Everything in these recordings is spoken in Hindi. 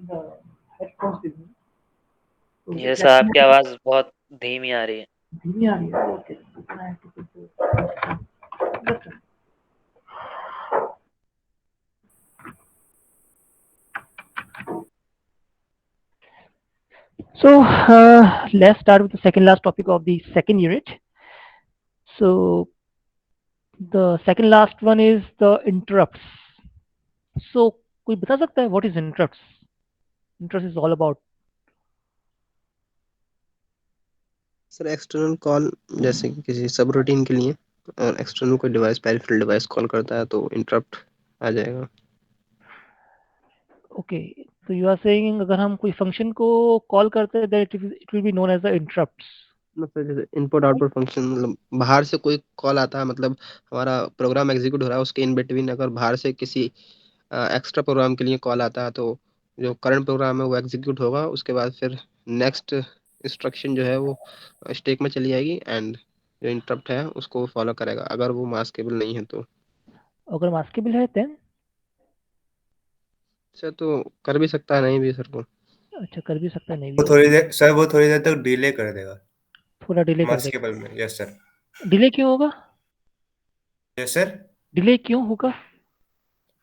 हेडफोन्स भी नहीं, तो यस, आपकी मैक्सिमम आवाज बहुत धीमी आ रही है। धीमी आ रही है। ओके, इतना है तो फिर so let's start with the second last topic of the second unit. So the second last one is the interrupts. So कोई बता सकता है what is interrupts? Interrupts is all about. Sir external call, जैसे कि किसी सब रूटीन के लिए और एक्सटर्नल कोई डिवाइस पेरिफेरल डिवाइस कॉल करता है तो इंटरप्ट आ जाएगा। ओके, तो यू आर सेइंग अगर हम कोई फंक्शन को कॉल करते हैं that it will be known as the interrupts. मतलब जैसे इनपुट आउटपुट फंक्शन, मतलब बाहर से कोई कॉल आता है, मतलब हमारा प्रोग्राम एग्जीक्यूट हो रहा है, उसके इन बिटवीन अगर बाहर से किसी एक्स्ट्रा प्रोग्राम के लिए कॉल आता है तो जो करंट प्रोग्राम है वो एग्जीक्यूट होगा, उसके बाद फिर नेक्स्ट इंस्ट्रक्शन जो है वो स्टैक में चली जाएगी एंड जो इंटरप्ट है उसको फॉलो करेगा अगर वो मास्केबल नहीं है तो। अगर मास्केबल है देन सर तो कर भी सकता है, नहीं भी सर को। अच्छा कर भी सकता है, नहीं भी। वो थोड़ी देर सर, वो थोड़ी देर तक डिले कर देगा थोड़ा डिले कर मास्क देगा। केबल में। Yes sir. डिले क्यों होगा? Yes sir. डिले क्यों होगा?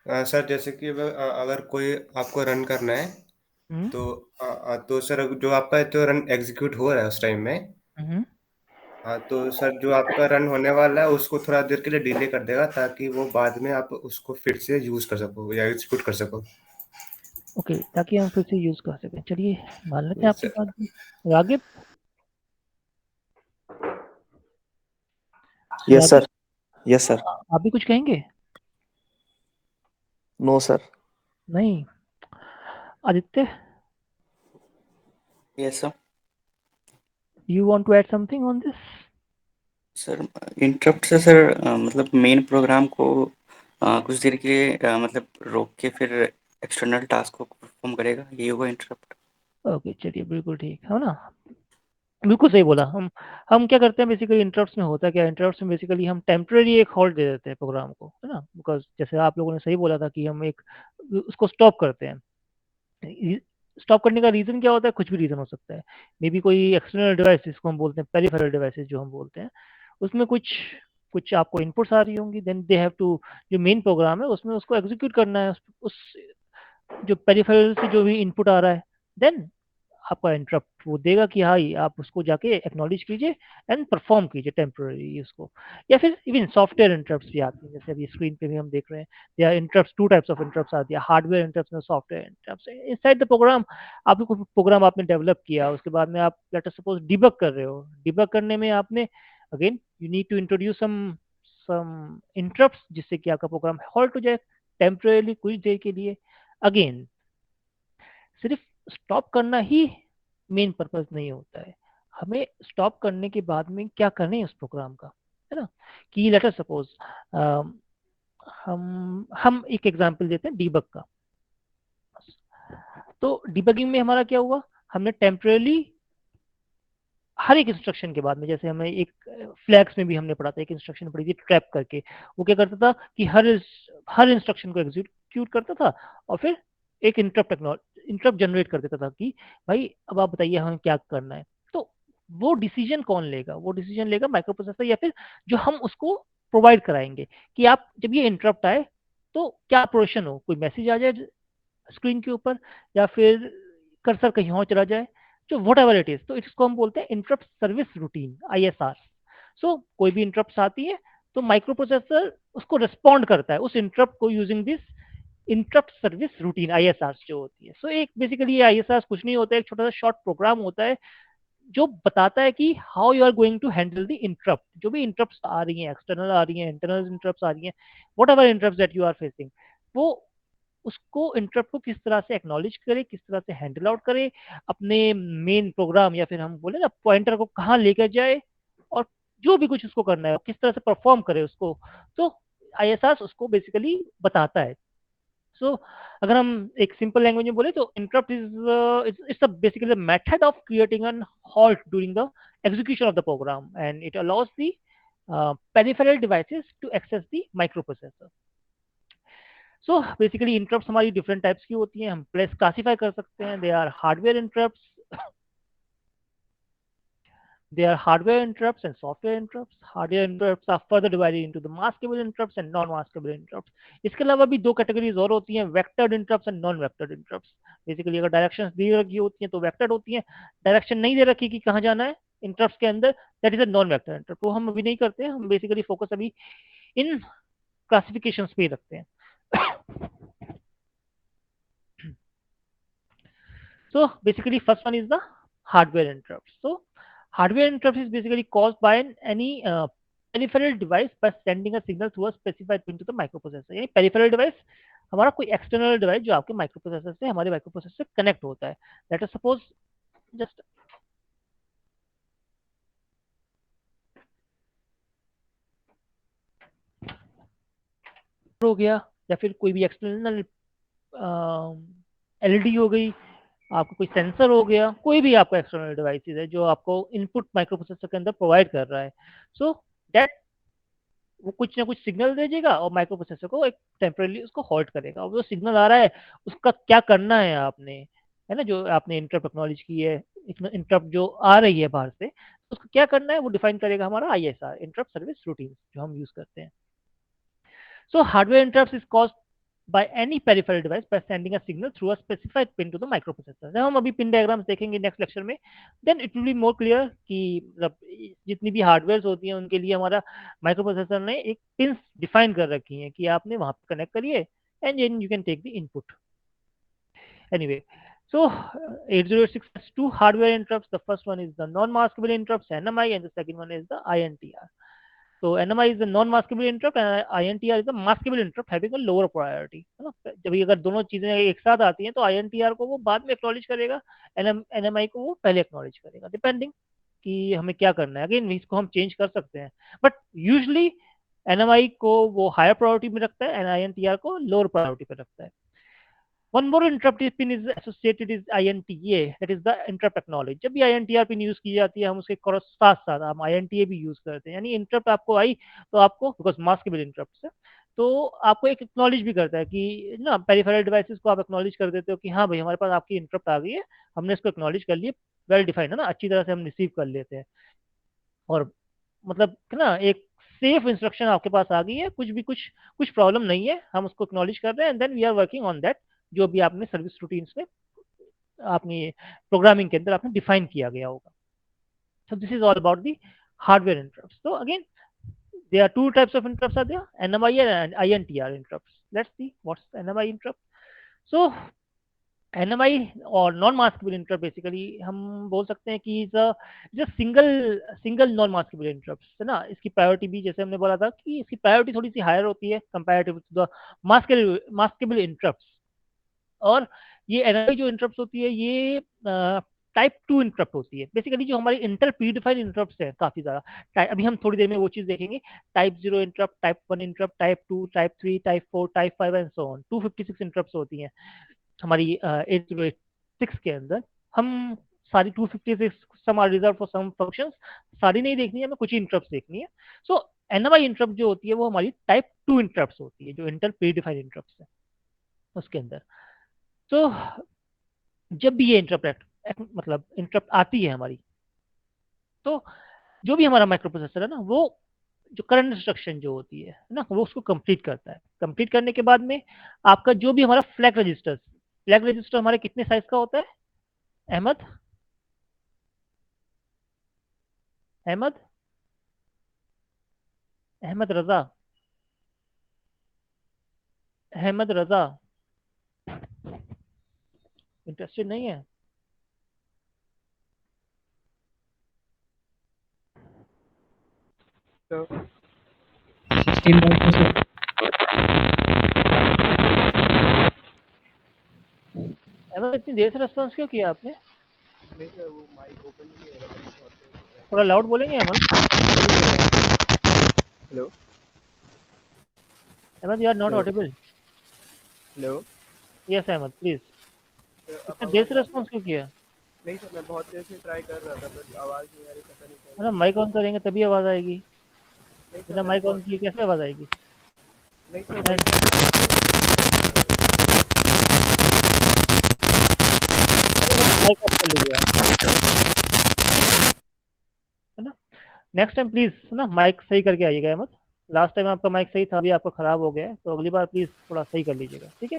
सर जैसे कि अगर कोई आपको रन करना है हम्म। तो तो सर जो आपका तो रन एग्जीक्यूट हो रहा है उस टाइम में, हम्म। हाँ तो सर जो आपका रन होने वाला है उसको थोड़ा देर के लिए डिले कर देगा ताकि वो बाद में आप उसको फिर से यूज कर सको या एग्जीक्यूट कर सको। ओके, ताकि हम फिर से यूज कर सकें। चलिए मान लेते हैं यस आपकी सर। बात भी। Ragib, yes Ragib, sir. Yes sir. आप भी कुछ कहेंगे? No sir. नहीं। Aditya, yes sir. You want to add something on this? Sir interrupt से सर मतलब मेन प्रोग्राम को कुछ देर के लिए मतलब रोक के फिर एक्सटर्नल टास्क को परफॉर्म करेगा, ये होगा इंटरप्ट। ओके, चलिए बिल्कुल ठीक है ना। बिल्कुल सही बोला। हम क्या करते हैं बेसिकली इंटरप्ट्स में होता है क्या, इंटरप्ट्स में बेसिकली हम टेम्परेरी एक होल्ड दे देते हैं प्रोग्राम को, है ना, बिकॉज जैसे आप लोगों ने सही बोला था कि हम एक उसको स्टॉप करते हैं। स्टॉप करने का रीज़न क्या होता है? कुछ भी रीज़न हो सकता है। मे बी कोई एक्सटर्नल डिवाइस जिसको हम बोलते हैं पेरिफेरल डिवाइसेस जो हम बोलते हैं, उसमें कुछ कुछ आपको इनपुट्स आ रही होंगी, देन दे हैव टू, जो मेन प्रोग्राम है उसमें उसको एग्जीक्यूट करना है उस जो पेरिफेरल से जो भी इनपुट आ रहा है, देन आपका इंटरप्ट वो देगा कि हाँ ये आप उसको जाके एक्नॉलेज कीजिए एंड परफॉर्म कीजिए टेम्पररी उसको। या फिर इवन सॉफ्टवेयर इंटरप्ट्स भी आती हैं, जैसे अभी स्क्रीन पे भी हम देख रहे हैं। या interrupts, two types of interrupts आती है, हार्डवेयर इंटरप्ट्स और software interrupts. Inside the program आपने कोई प्रोग्राम आपने डेवलप किया, उसके बाद में आप लेट अस सपोज डिबग कर रहे हो। डिबग करने में आपने again you need to introduce some interrupts जिससे कि आपका प्रोग्राम हॉल्ट हो जाए टेम्परली कुछ देर के लिए। अगेन सिर्फ स्टॉप करना ही मेन पर्पस नहीं होता है, हमें स्टॉप करने के बाद में क्या करना है उस प्रोग्राम का, है ना। कि लेट अस सपोज हम एक एग्जांपल देते हैं डीबग का। तो डीबगिंग में हमारा क्या हुआ, हमने टेम्परली हर एक इंस्ट्रक्शन के बाद में, जैसे हमें एक फ्लैग्स में भी हमने पढ़ा था, एक इंस्ट्रक्शन पढ़ी थी ट्रैप करके। वो क्या करता था कि हर इंस्ट्रक्शन को एग्जीक्यूट करता था और फिर एक इंटरप्ट जनरेट कर देता था कि भाई अब आप बताइए हमें क्या करना है। तो वो डिसीजन कौन लेगा? वो डिसीजन लेगा माइक्रो प्रोसेसर, या फिर जो हम उसको प्रोवाइड कराएंगे कि आप जब ये इंटरप्ट आए तो क्या ऑपरेशन हो, कोई मैसेज आ जाए स्क्रीन के ऊपर, या फिर कर्सर कहीं और चला जाए, जो वट एवर इट इज। तो इसको हम बोलते हैं इंटरप्ट सर्विस रूटीन, ISR। सो कोई भी इंटरप्ट आती है तो माइक्रो प्रोसेसर उसको रिस्पॉन्ड करता है उस इंटरप्ट को using this interrupt service routine, ISR जो होती है। सो एक बेसिकली ये ISR कुछ नहीं होता है, एक छोटा सा शॉर्ट प्रोग्राम होता है जो बताता है कि how you are going to handle the interrupt. जो भी इंटरप्ट आ रही हैं, एक्सटर्नल आ रही हैं, इंटरनल इंटरप्ट आ रही हैं, whatever interrupt that you are facing, वो उसको इंटरप्ट को किस तरह से एक्नॉलेज करे, किस तरह से हैंडल आउट करे, अपने मेन प्रोग्राम या फिर हम बोले ना पॉइंटर को कहाँ लेकर जाए, और जो भी कुछ उसको करना है किस तरह से परफॉर्म करे उसको। तो ISR उसको बेसिकली बताता है। सो अगर हम एक सिंपल लैंग्वेज में बोले तो interrupt is it's basically method of creating an halt during the execution of the program, and it allows the peripheral devices to access the microprocessor. So basically interrupt हमारी डिफरेंट टाइप्स की होती हैं, हम प्लेस क्लासीफाई कर सकते हैं। They are hardware interrupts, there are hardware interrupts and software interrupts. Hardware interrupts are further divided into the maskable interrupts and non-maskable interrupts. इसके अलावा भी दो कैटेगरीज और होती हैं, vectored interrupts and non vectored interrupts. Basically अगर डायरेक्शंस दी रखी होती हैं तो वेक्टर्ड होती हैं, डायरेक्शन नहीं दे रखी कि कहाँ जाना है इंटरप्ट्स के अंदर, that is a non vector interrupt. वो हम अभी नहीं करते हैं, हम बेसिकली फोकस अभी इन क्लासिफिकेशंस पे ही रखते हैं। So basically first one is the hardware interrupt. So hardware interrupt is basically caused by any peripheral device by sending a signal through a specified pin to the microprocessor। यानी peripheral device हमारा कोई external device जो आपके microprocessor से हमारे microprocessor से connect होता है। Let us suppose just हो गया, या फिर कोई भी एक्सटर्नल एलईडी हो गई, आपको कोई सेंसर हो गया, कोई भी आपका एक्सटर्नल डिवाइसेस है जो आपको इनपुट माइक्रोप्रोसेसर के अंदर प्रोवाइड कर रहा है। सो दैट वो कुछ ना कुछ सिग्नल भेजेगा और माइक्रोप्रोसेसर को एक टेम्परेली उसको हॉल्ट करेगा। और वो सिग्नल आ रहा है उसका क्या करना है आपने, है ना, जो आपने इंटरप्ट एक्नॉलेज की है, इंटरप्ट जो आ रही है बाहर से, उसको क्या करना है वो डिफाइन करेगा हमारा ISR, इंटरप्ट सर्विस रूटीन, जो हम यूज करते हैं। So hardware interrupts is caused by any peripheral device by sending a signal through a specified pin to the microprocessor। जब हम अभी पिन डायग्राम्स देखेंगे नेक्स्ट लेक्चर में, then it will be more clear कि मतलब जितनी भी हार्डवेयर होती हैं उनके लिए हमारा माइक्रोप्रोसेसर ने एक पिन डिफाइन कर रखी हैं कि आपने वहां पर कनेक्ट करिए and then you can take the input. Anyway, so 8086 has two hardware interrupts. The first one is the non-maskable interrupts, NMI, and the second one is the INTR. So NMI is a non-maskable interrupt and INTR is a maskable interrupt having a lower priority, है ना। जब अगर दोनों चीजें एक साथ आती हैं तो INTR को वो बाद में एक्नॉलेज करेगा, NMI को वो पहले एक्नॉलेज करेगा, डिपेंडिंग कि हमें क्या करना है। अगेन इसको हम चेंज कर सकते हैं, बट यूजली NMI को वो हायर प्रायोरिटी में रखता है एंड INTR को लोअर प्रायोरिटी पे रखता है। One more interrupt pin is associated is INTA, that is the interrupt acknowledge। जब भी INTR पिन यूज की जाती है हम उसके साथ साथ हम INTA भी यूज करते हैं। यानी इंटरप्ट आपको आई तो आपको, बिकॉज मास्केबल इंटरप्ट है, तो आपको एक एक्नॉलेज भी करता है कि ना, पेरिफेरल डिवाइसेस को आप एक्नॉलेज कर देते हो कि हाँ भाई हमारे पास आपकी इंटरप्ट आ गई है, हमने इसको एक्नॉलेज कर लिया, वेल डिफाइंड है ना, अच्छी तरह से हम रिसीव कर लेते हैं। और मतलब ना एक सेफ इंस्ट्रक्शन आपके पास आ गई है, कुछ प्रॉब्लम नहीं है, हम उसको एक्नॉलेज कर रहे हैं and then we are working on that, जो भी आपने सर्विस रूटीन्स में आपने प्रोग्रामिंग के अंदर आपने डिफाइन किया गया होगा। So this is all about the hardware interrupts. So again, there are two types of interrupts are there, NMI and INTR interrupts. Let's see what's NMI interrupt. So NMI और नॉन मास्केबल इंटरप्ट बेसिकली हम बोल सकते हैं कि जो सिंगल नॉन मास्केबल इंटरप्ट है ना, इसकी प्रायोरिटी भी जैसे हमने बोला था कि इसकी प्रायोरिटी थोड़ी सी हायर होती है comparative to the maskable interrupts. और ये NMI जो इंटरप्ट होती है ये टाइप 2 इंटरप्ट होती है। बेसिकली जो हमारी इंटर प्रीडिफाइंड इंटरप्ट्स हैं काफी ज्यादा, अभी हम थोड़ी देर में वो चीज देखेंगे, type 0 interrupt, type 1 interrupt, type 2, type 3, type 4, type 5 and so on. 256 interrupts होती हैं हमारी 8086 के अंदर। हम सारी 256 some are reserve for some functions सारी नहीं देखनी है, हमें कुछ ही इंटरप्ट्स देखनी है। सो NMI इंटरप्ट जो होती है वो हमारी टाइप 2 इंटरप्ट्स होती है, जो इंटर प्रीडिफाइंड इंटरप्ट्स है उसके अंदर। तो जब भी ये इंटरप्ट मतलब इंटरप्ट आती है हमारी, तो जो भी हमारा माइक्रोप्रोसेसर है ना, वो जो करंट इंस्ट्रक्शन जो होती है ना, वो उसको कंप्लीट करता है। कंप्लीट करने के बाद में आपका जो भी हमारा फ्लैग रजिस्टर हमारे कितने साइज का होता है अहमद रजा इंटरेस्टेड नहीं है? तो 16 बाइट से अहमद इतनी देर से रेस्पॉन्स क्यों किया आपने? नहीं सर, वो माइक ओपन नहीं है। थोड़ा लाउड बोलेंगे Ahmad? Hello Ahmad, you are not hello audible. Hello yes Ahmad please. Sir, इतनी देर से रेस्पॉन्स क्यों किया? नहीं सर, मैं बहुत देर से ट्राई कर रहा था बट आवाज़ नहीं आ रही, पता नहीं क्या। मतलब माइक ऑन करेंगे तभी आवाज आएगी, नहीं सर, बिना माइक ऑन किए कैसे आवाज आएगी? नहीं सर, कर लीजिए आप, है ना। नेक्स्ट टाइम प्लीज ना माइक सही करके आइएगा अहमद। लास्ट टाइम आपका माइक सही था, अभी आपका खराब हो गया है, तो अगली बार प्लीज थोड़ा सही कर लीजिएगा, ठीक है।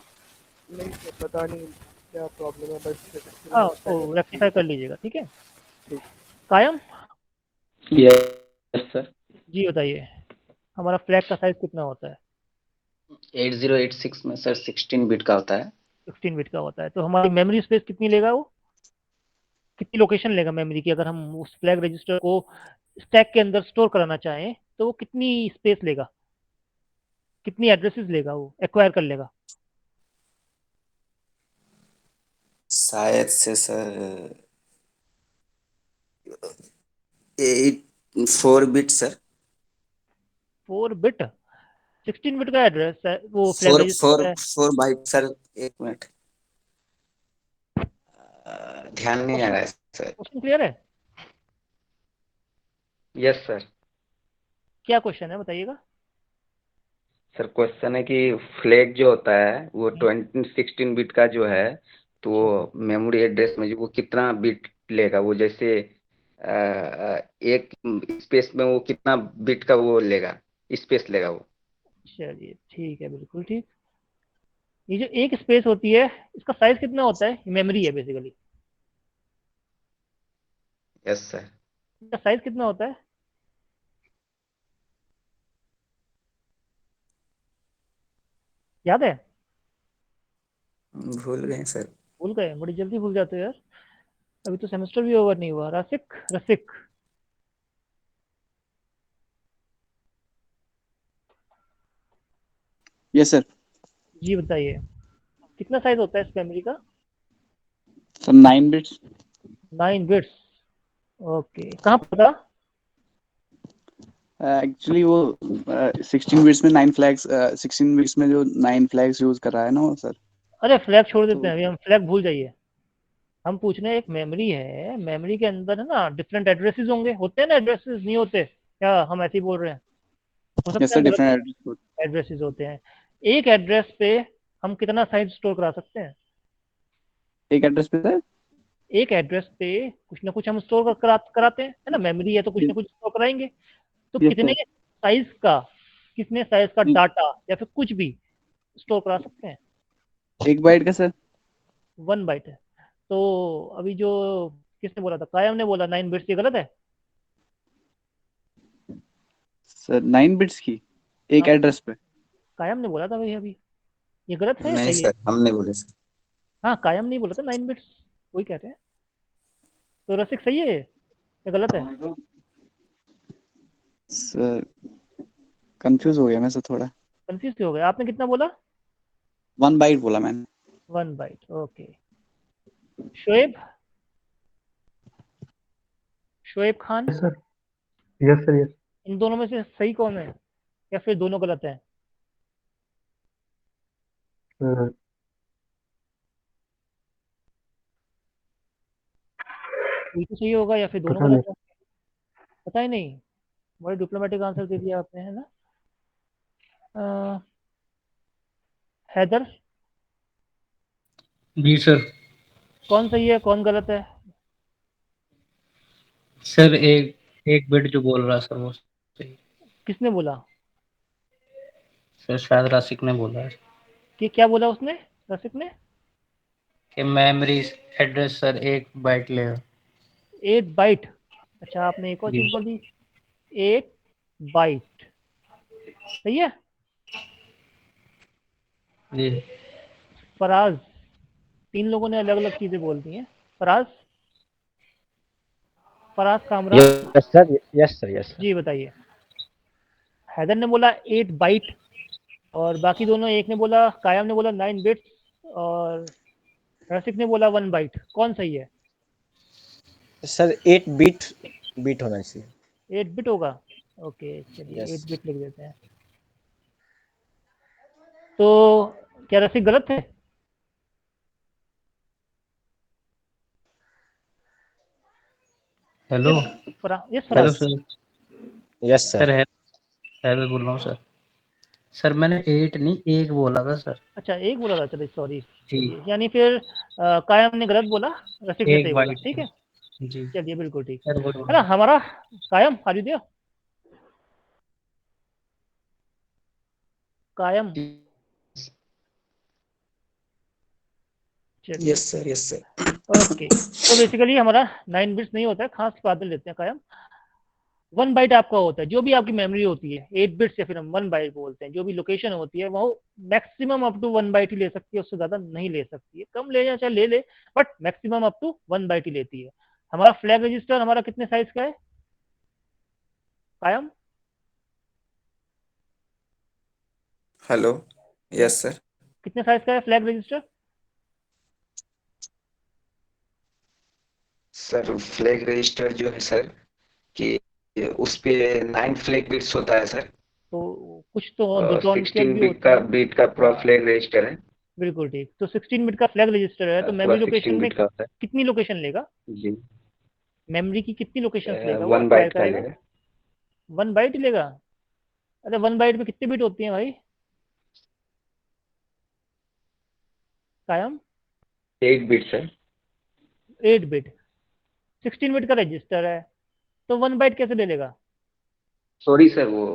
नहीं सर, पता नहीं क्या प्रॉब्लम है, बस हाँ, तो रेक्टिफाई कर लीजिएगा, ठीक है। ठीक। कायम यस सर। जी बताइए, हमारा फ्लैग का साइज कितना होता है? 8086 में सर 16 बिट का होता है। 16 बिट का होता है। तो हमारी मेमोरी स्पेस कितनी लेगा वो, कितनी लोकेशन लेगा मेमोरी की? अगर हम उस फ्लैग रजिस्टर को स्टैक के अंदर स्टोर कराना चाहें तो वो कितनी स्पेस लेगा, कितनी एड्रेसेस लेगा, वो एक्वायर कर लेगा? शायद से sir 4 bit sir. 4 bit? 16 bit का एड्रेस है वो फ्लैग फोर रजिस्टर फोर है। 4 बाइट सर। एक मिनट, ध्यान नहीं आ रहा है सर। क्वेश्चन क्लियर है? Yes sir. क्या क्वेश्चन है बताइएगा। सर क्वेश्चन है कि फ्लैग जो होता है वो 16 बिट का जो है, तो वो मेमोरी एड्रेस में जो वो कितना बिट लेगा, वो जैसे एक स्पेस में वो कितना बिट का वो लेगा, स्पेस लेगा वो। चलिए ठीक है, बिल्कुल ठीक। ये जो एक स्पेस होती है इसका साइज कितना होता है? मेमोरी है बेसिकली, यस सर। इसका साइज कितना होता है? याद है? भूल गए सर। भूल गए? बड़ी जल्दी भूल जाते हो यार, अभी तो सेमेस्टर भी ओवर नहीं हुआ। रसिक, रसिक यस सर। जी बताइए, कितना साइज होता है इस मेमोरी का? Sir 9 bits. 9 bits, okay. कहाँ पर था? एक्चुअली वो 16 बिट्स में 9 फ्लैग्स, 16 बिट्स में जो 9 फ्लैग्स यूज कर रहा है ना वो सर। अरे फ्लैग छोड़ देते तो हैं, अभी हम फ्लैग भूल जाइए। हम पूछ रहे हैं, एक मेमोरी है, मेमोरी के अंदर है ना डिफरेंट एड्रेसेस होंगे, होते हैं ना एड्रेसेस, नहीं होते क्या? हम ऐसे ही बोल रहे हैं, हो यस सकता है सर, हम गलत डिफरेंट एड्रेस। एड्रेसेस होते हैं। एक एड्रेस पे हम कितना साइज स्टोर करा सकते हैं? एक एड्रेस पे सर। एक एड्रेस पे कुछ ना कुछ हम स्टोर कराते हैं, है ना। मेमोरी है तो कुछ ना कुछ स्टोर कराएंगे। तो यस कितने सर। साइज का, कितने साइज का डाटा या फिर कुछ भी स्टोर करा सकते हैं? 1 बाइट का सर। 1 बाइट है। तो अभी जो किसने बोला था, कायम ने बोला 9 बिट्स, ये गलत है? सर 9 बिट्स की एक हाँ, एड्रेस पे। कायम ने बोला था भाई अभी, ये गलत है या नहीं सही है? सर, हम नहीं बोले सर। हाँ, कायम नहीं बोला था 9 बिट्स, वही कहते हैं। तो रसिक सही है ये या गलत है? सर कंफ्यूज हो गया मैं सर थोड़ा। कंफ्यूज क्यों हो गए? आपने कितना बोला? 1 बाइट बोला मैंने। 1 byte, okay. Shoaib, Shoaib Khan, sir. Yes sir, yes. इन दोनों में से सही कौन है, या फिर दोनों गलत है? कोई तो सही होगा या फिर दोनों पता गलत नहीं। है? पता ही नहीं। बड़े डिप्लोमेटिक आंसर दे दिया आपने, है ना। हैदर, जी सर। कौन सही है कौन गलत है? सर एक एक बिट जो बोल रहा है सर वो सही। किसने बोला? सर शायद राशिक ने बोला है कि क्या बोला उसने, रसिक ने? कि मेमोरी एड्रेस सर 1 बाइट लेगा। 8 बाइट? अच्छा, आपने एक और जी चीज बोली, 8 बाइट, सही है। जी फराज, 3 लोगों ने अलग अलग चीजें बोल दी हैं। Faraz, Faraz Kamran, yes sir, yes sir, yes sir. जी बताइए। हैदर ने बोला 8 बाइट, और बाकी दोनों, एक ने बोला, कायम ने बोला 9 बिट्स, और रसिक ने बोला 1 बाइट। कौन सही है? सर 8 बिट बिट होना चाहिए। 8 बिट होगा, ओके चलिए यस। 8 बिट लिख देते हैं। तो क्या रसिक गलत है? Hello. Yes hello Faraz. Sir. Yes sir sir. Haider बोल रहा हूँ सर। सर मैंने 8 नहीं 1 बोला था सर। अच्छा 1 बोला था, चलिए सॉरी। जी। यानी फिर कायम ने गलत बोला, रसिक ने 1 सही बोला, बाइट ठीक है। जी चलिए बिल्कुल ठीक सर है ना। हमारा कायम आर दिया कायम। चलिए yes sir yes sir. Okay. तो बेसिकली हमारा 9 बिट्स नहीं होता है, खास बाद में लेते हैं कायम। 1 बाइट आपका होता है, जो भी आपकी मेमोरी होती है 8 बिट्स या फिर हम 1 बाइट बोलते हैं, जो भी लोकेशन होती है वो मैक्सिमम अप टू 1 बाइट ही ले सकती है, उससे ज्यादा नहीं ले सकती है। कम ले या चाहे ले ले, but maximum up to 1 byte ही लेती है। हमारा फ्लैग रजिस्टर हमारा कितने साइज का है कायम? Hello yes sir. कितने साइज का है flag register? Sir flag register जो है सर कि उस पे 9 फ्लैग बिट्स होता है सर। तो कुछ तो डिटोनेटर 16 भी बिट होते हैं। बीट का पूरा फ्लैग रजिस्टर है। बिल्कुल ठीक। तो 16 बिट का फ्लैग रजिस्टर है, तो पूरा मेमोरी लोकेशन 16 में बिट का होता कितनी लोकेशन लेगा? है जी। मेमोरी की कितनी लोकेशन लेगा वो 1 एक्वायर बाइट का करेगा? लेगा। 1 बाइट ही लेगा। अरे 1 बाइट में कितने बिट होती हैं भाई कायम? 8 बिट सर। 8 बिट। 16 बिट का रजिस्टर है, तो 1 बाइट कैसे ले लेगा? सॉरी सर वो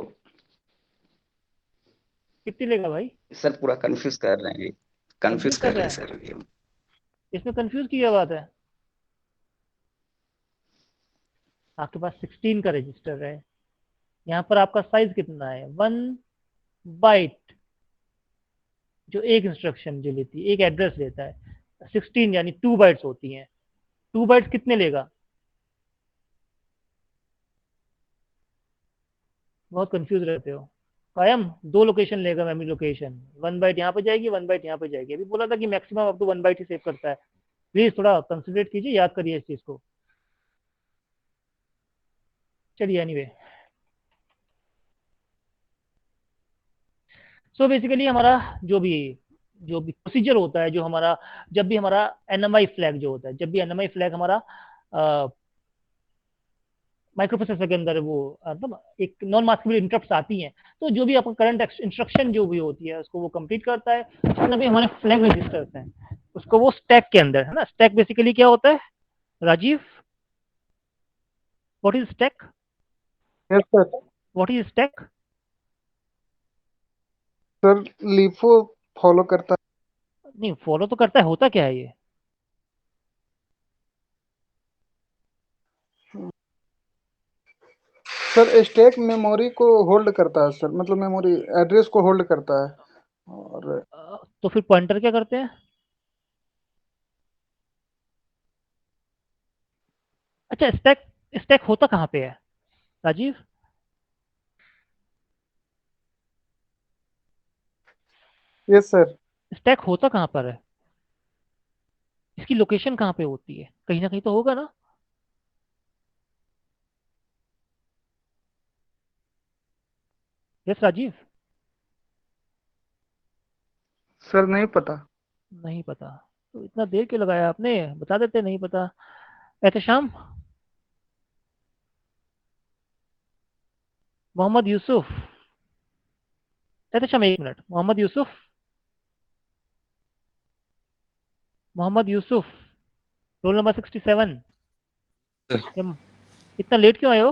कितनी लेगा भाई? सर पूरा कंफ्यूज कर रहे हैं, कंफ्यूज कंफ्यूज कर कर रहे रहा हैं है? सर ये। इसमें कंफ्यूज की क्या बात है? आपके पास 16 का रजिस्टर है, यहाँ पर आपका साइज कितना है? 1 बाइट, जो एक इंस्ट्रक्शन जो लेती है, एक एड्रेस लेता है। 16 यानी 2 बाइट्स होती हैं। 2 बाइट्स कितने लेगा? बहुत कंफ्यूज रहते हो। कायम 2 लोकेशन लेगा मेमोरी लोकेशन। 1 बाइट यहाँ पे जाएगी, 1 बाइट यहाँ पे जाएगी। अभी बोला था कि मैक्सिमम अप टू 1 बाइट ही सेव करता है। प्लीज थोड़ा कंसिडरेट कीजिए, याद करिए इस चीज को। चलिए एनीवे, सो बेसिकली हमारा जो भी प्रोसीजर होता है, जो हमारा जब भी हमारा एनएमआई फ्लैग जो होता है, जब भी एनएमआई फ्लैग हमारा माइक्रो प्रोसेसर के अंदर वो मतलब एक नॉन मास्केबल इंटरप्ट आती हैं, तो जो भी आपका करंट इंस्ट्रक्शन जो भी होती है उसको वो कंप्लीट करता है। जितने भी हमारे फ्लैग रजिस्टर्स हैं उसको वो स्टैक के अंदर है ना। स्टैक बेसिकली क्या होता है Rajiv? What is stack? Yes sir. What is stack? Sir LIFO follow करता नहीं फॉलो तो करता है, होता क्या है ये? है सर। स्टैक मेमोरी को होल्ड करता है सर, मतलब मेमोरी एड्रेस को होल्ड करता है। और तो फिर पॉइंटर क्या करते हैं? अच्छा स्टैक, स्टैक होता कहाँ पे है राजीव? Yes sir. स्टैक होता कहाँ पर है? इसकी लोकेशन कहाँ पे होती है? कहीं ना कहीं तो होगा ना। यस राजीव? सर नहीं पता। नहीं पता? तो इतना देर क्यों लगाया आपने, बता देते नहीं पता। एहतशाम, मोहम्मद यूसुफ। एहतशाम एक मिनट, मोहम्मद यूसुफ, मोहम्मद यूसुफ, रोल नंबर 67। इतना लेट क्यों आए हो?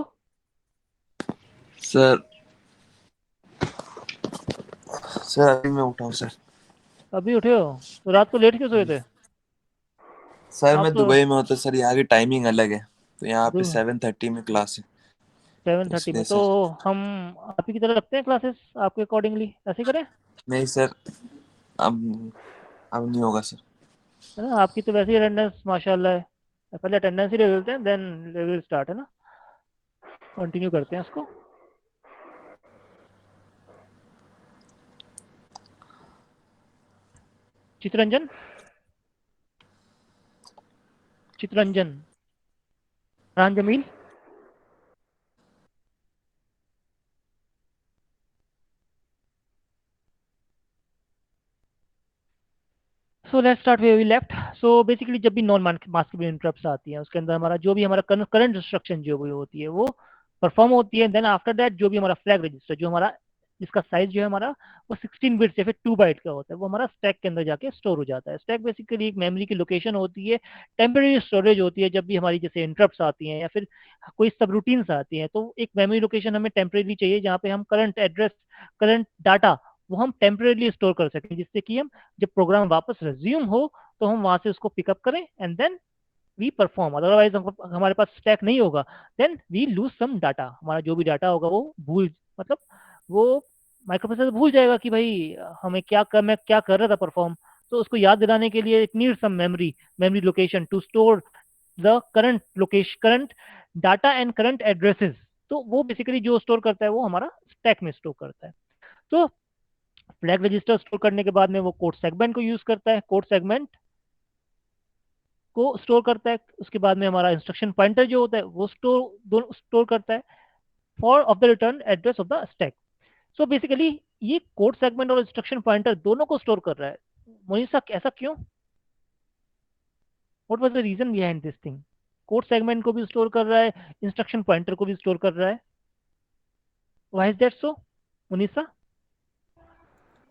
सर सर अभी मैं उठा हूँ सर। अभी उठे हो? तो रात को लेट क्यों सोए थे? सर आप मैं तो दुबई में हूँ तो सर यहाँ की टाइमिंग अलग है, तो यहाँ पे 7:30 में क्लास है, 7:30 में इसलिए तो सर। हम आप ही की तरह रखते हैं क्लासेस, आपके अकॉर्डिंगली ऐसे करें? नहीं सर, अब अब नहीं होगा सर। है ना, आपकी तो वैसे ही अटेंडेंस माशाल्लाह है। पहले अटेंडेंस ही ले लेते हैं, देन विल स्टार्ट, है ना। कंटिन्यू करते हैं इसको। चितरंजन, चितरंजन, रान Jamil. So let's start where we left. So basically जब भी नॉन मास्केबल इंटरप्ट्स आती हैं उसके अंदर हमारा जो भी हमारा करंट इंस्ट्रक्शन जो भी होती है वो परफॉर्म होती है। देन आफ्टर दैट जो भी हमारा फ्लैग रजिस्टर जो हमारा जिसका साइज जो है हमारा वो 16 बिट्स या फिर 2 बाइट का होता है, वो हमारा स्टैक के अंदर जाके स्टोर हो जाता है। स्टैक बेसिकली एक मेमोरी की लोकेशन होती है, टेम्परेरी स्टोरेज होती है। जब भी हमारी जैसे इंटरप्ट्स आती हैं या फिर कोई सब रूटीन्स आती हैं, तो एक मेमोरी लोकेशन हमें टेम्परेरी चाहिए जहाँ पे हम करंट एड्रेस, करंट डाटा वो हम टेम्परेरी स्टोर कर सकें, जिससे कि हम जब प्रोग्राम वापस रिज्यूम हो तो हम वहां से उसको पिकअप करें and then we perform. Otherwise हमारे पास स्टैक नहीं होगा, then we lose some data. हमारा जो भी डाटा होगा वो मतलब वो माइक्रोप्रोसेसर भूल जाएगा कि भाई हमें मैं क्या कर रहा था परफॉर्म। तो उसको याद दिलाने के लिए it need some memory location to store the current location, current data and current addresses. तो वो बेसिकली जो स्टोर करता है वो हमारा स्टैक में स्टोर करता है। तो फ्लैग रजिस्टर स्टोर करने के बाद में वो कोड सेगमेंट को यूज करता है, कोड सेगमेंट को स्टोर करता है। उसके बाद में हमारा इंस्ट्रक्शन पॉइंटर जो होता है वो स्टोर करता है for of the return address of the stack. So basically ये कोड सेगमेंट और इंस्ट्रक्शन पॉइंटर दोनों को स्टोर कर रहा है। मोनिसा ऐसा क्यों? What was the reason behind this thing? Code segment को भी स्टोर कर रहा है, इंस्ट्रक्शन पॉइंटर को भी स्टोर कर रहा है। Why is that so, Monisa?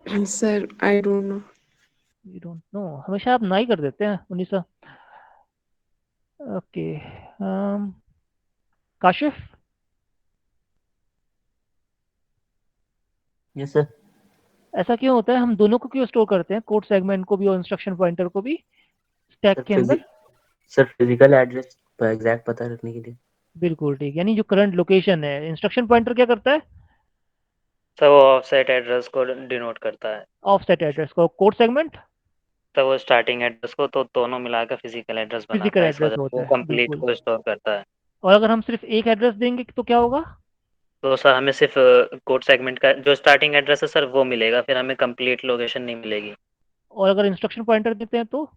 Sir I don't know. You don't know? हमेशा आप ना ही कर देते हैं Monisa. Okay, Kashif? Yes sir. ऐसा क्यों होता है? हम दोनों को क्यों स्टोर करते हैं, कोड सेगमेंट को भी और इंस्ट्रक्शन पॉइंटर को भी स्टैक के अंदर? सर फिजिकल एड्रेस एग्जैक्ट पता रखने के लिए। बिल्कुल ठीक, यानी जो करंट लोकेशन है। इंस्ट्रक्शन पॉइंटर क्या करता है? तो वो ऑफसेट एड्रेस को डिनोट करता है। ऑफसेट एड्रेस को। Code segment? तो वो स्टार्टिंग एड्रेस को तो दोनों मिलाकर फिजिकल एड्रेस बनाता फिजिकल है, इस एड्रेस वजह से होता वो है, कंप्लीट बिल्कुल। को स्टोर करता है। और अगर हम सिर्फ एक एड्रेस देंगे तो क्या होगा? तो सर हमें सिर्फ कोड सेगमेंट का जो स्टार्टिंग एड्रेस है सर वो मिलेगा, फिर हमें कंप्लीट लोकेशन नहीं मिलेगी। और अगर इंस्ट्रक्शन पॉइंटर देते हैं तो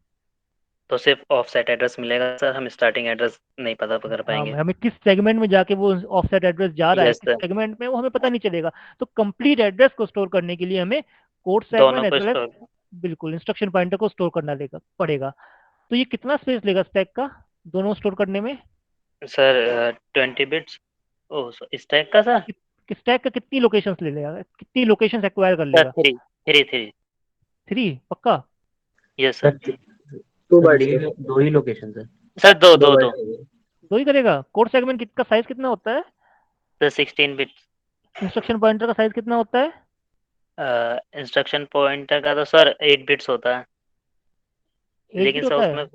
सिर्फ ऑफसेट एड्रेस मिलेगा सर, हम स्टार्टिंग एड्रेस नहीं पता कर पाएंगे। हमें किस सेगमेंट में जाके वो ऑफसेट एड्रेस जा रहा है, यस किस सर, सेगमेंट में, वो हमें पता नहीं चलेगा। तो कंप्लीट एड्रेस को स्टोर करने के लिए हमें कोड दोनों सेगमेंट एज को वेल एज स्टोर। बिल्कुल इंस्ट्रक्शन पॉइंटर को स्टोर करना पड़ेगा। तो ये कितना स्पेस लेगा स्टैक का दोनों स्टोर करने में? Sir 20 bits. ओ स्टैक का सर? स्टैक का कितनी लोकेशंस ले लेगा, कितनी लोकेशंस एक्वायर कर सर लेगा? 3 3 पक्का? Yes sir sir. 2 बाइट्स दो ही लोकेशन सर। सर दो दो दो दो बाइट्स दो ही करेगा। कोड सेगमेंट का साइज कितना होता है? Sir 16 bits. इंस्ट्रक्शन पॉइंटर का साइज कितना होता है? इंस्ट्रक्शन पॉइंटर का तो सर 8 बिट्स होता है, 8 लेकिन बिट सर होता उसमें है।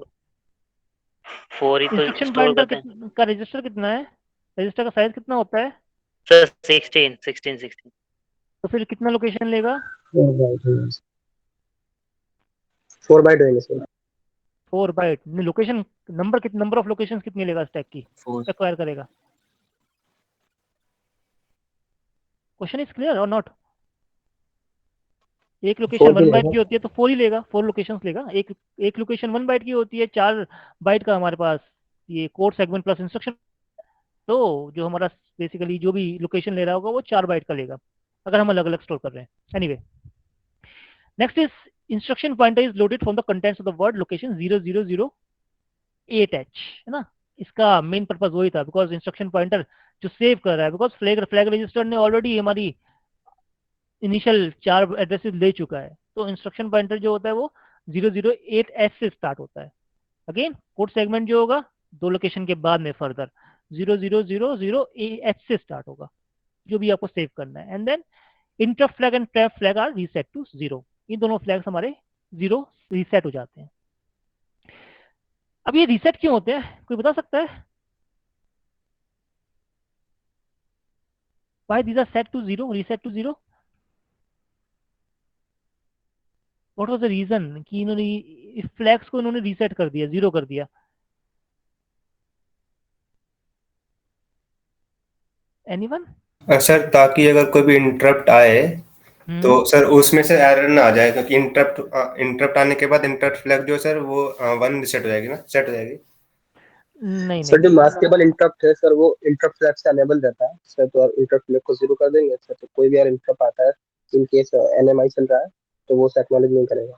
4 ही तो इंस्ट्रक्शन स्टोर पॉइंटर करते हैं। का रजिस्टर कितना है? रजिस्टर का साइज कितना होता है? सर 16। तो फिर कितना लोकेशन लेगा? 4 बाइट होंगे sir. 4 byte. Location number of location कितनी लेगा स्टैक की, 4। एक्वायर करेगा? क्वेश्चन इज क्लियर और नॉट? एक लोकेशन 1 बाइट की होती है तो 4 ही लेगा, 4 लोकेशंस लेगा। एक लोकेशन 1 बाइट की होती है, 4 बाइट का हमारे पास ये कोड सेगमेंट प्लस इंस्ट्रक्शन। तो जो हमारा बेसिकली जो भी लोकेशन ले रहा होगा वो 4 बाइट का लेगा, अगर हम अलग अलग स्टोर कर रहे हैं। Anyway, next is instruction pointer is loaded from the contents of the word location 0008H, है ना। इसका मेन पर्पज वही था, बिकॉज इंस्ट्रक्शन पॉइंटर जो सेव कर रहा है, बिकॉज फ्लैग रजिस्टर ने ऑलरेडी हमारी इनिशियल 4 एड्रेसेस ले चुका है। तो इंस्ट्रक्शन पॉइंटर जो होता है वो 008H से स्टार्ट होता है। अगेन कोड सेगमेंट जो होगा 2 लोकेशन के बाद में फर्दर 0000H से स्टार्ट होगा, जो भी आपको सेव करना है। And then interrupt flag and trap flag are reset to 0। ये दोनों फ्लैग्स हमारे 0 रीसेट हो जाते हैं। अब ये रीसेट क्यों होते हैं, कोई बता सकता है? Why these are set to 0, reset to 0? What was the reason कि इन्होंने इस फ्लैग्स को इन्होंने रीसेट कर दिया, 0 कर दिया? एनीवन? सर ताकि अगर कोई भी इंटरप्ट आए तो सर उसमें से एरर ना आ जाए, क्योंकि इंटरप्ट आने के बाद इंटरप्ट फ्लैग जो सर वो 1 सेट हो जाएगी ना, सेट हो जाएगी। नहीं सर जो मास्केबल इंटरप्ट है सर वो इंटरप्ट फ्लैग से अनेबल रहता है सर। तो इंटरप्ट फ्लैग को 0 कर देंगे सर, तो कोई भी यार इंटरप्ट आता है इन केस एनएमआई चल रहा है तो वो एक्नॉलेज नहीं करेगा।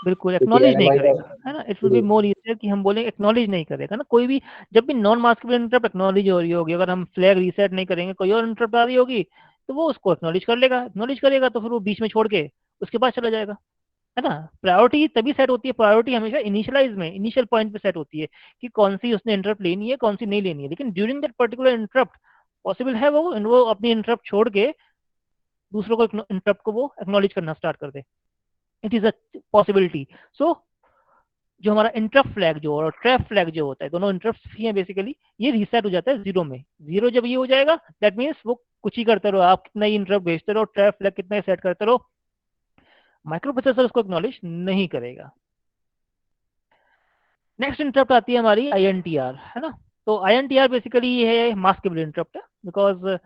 बिल्कुल एक्नॉलेज नहीं करेगा, है ना। It will be more easier कि हम बोलेंगे एक्नॉलेज नहीं करेगा ना। कोई भी जब भी नॉन मास्केबल इंटरप्ट एक्नॉलेज हो रही होगी, अगर हम फ्लैग रीसेट नहीं करेंगे कोई और इंटरप्ट आ रही होगी तो वो उसको एक्नॉलेज कर लेगा, एक्नॉलेज करेगा तो फिर वो बीच में छोड़ के उसके पास चला जाएगा, है ना। प्रायोरिटी तभी सेट होती है, प्रायोरिटी हमेशा इनिशियलाइज में, इनिशियल पॉइंट पे सेट होती है कि कौन सी उसने इंटरप्ट लेनी है, कौन सी नहीं लेनी है। लेकिन during that particular interrupt possible है वो अपनी इंटरप्ट छोड़ के दूसरों को इंटरप्ट को वो एक्नॉलेज करना स्टार्ट कर दे। It is a possibility. So जो हमारा इंटरप्ट फ्लैग जो और ट्रैप फ्लैग जो होता है, दोनों इंटरप्ट ही हैं बेसिकली, ये रीसेट हो जाता है 0 में। 0 जब ये हो जाएगा दैट मीन्स वो कुछ ही करते रहो, आप कितना ही इंटरप्ट भेजते रहो, ट्रैप फ्लैग कितना ही सेट करते रहो, माइक्रो प्रोसेसर उसको एक्नॉलेज नहीं करेगा। नेक्स्ट इंटरप्ट आती है हमारी INTR, है ना। तो INTR बेसिकली ये है मास्केबल इंटरप्ट है, बिकॉज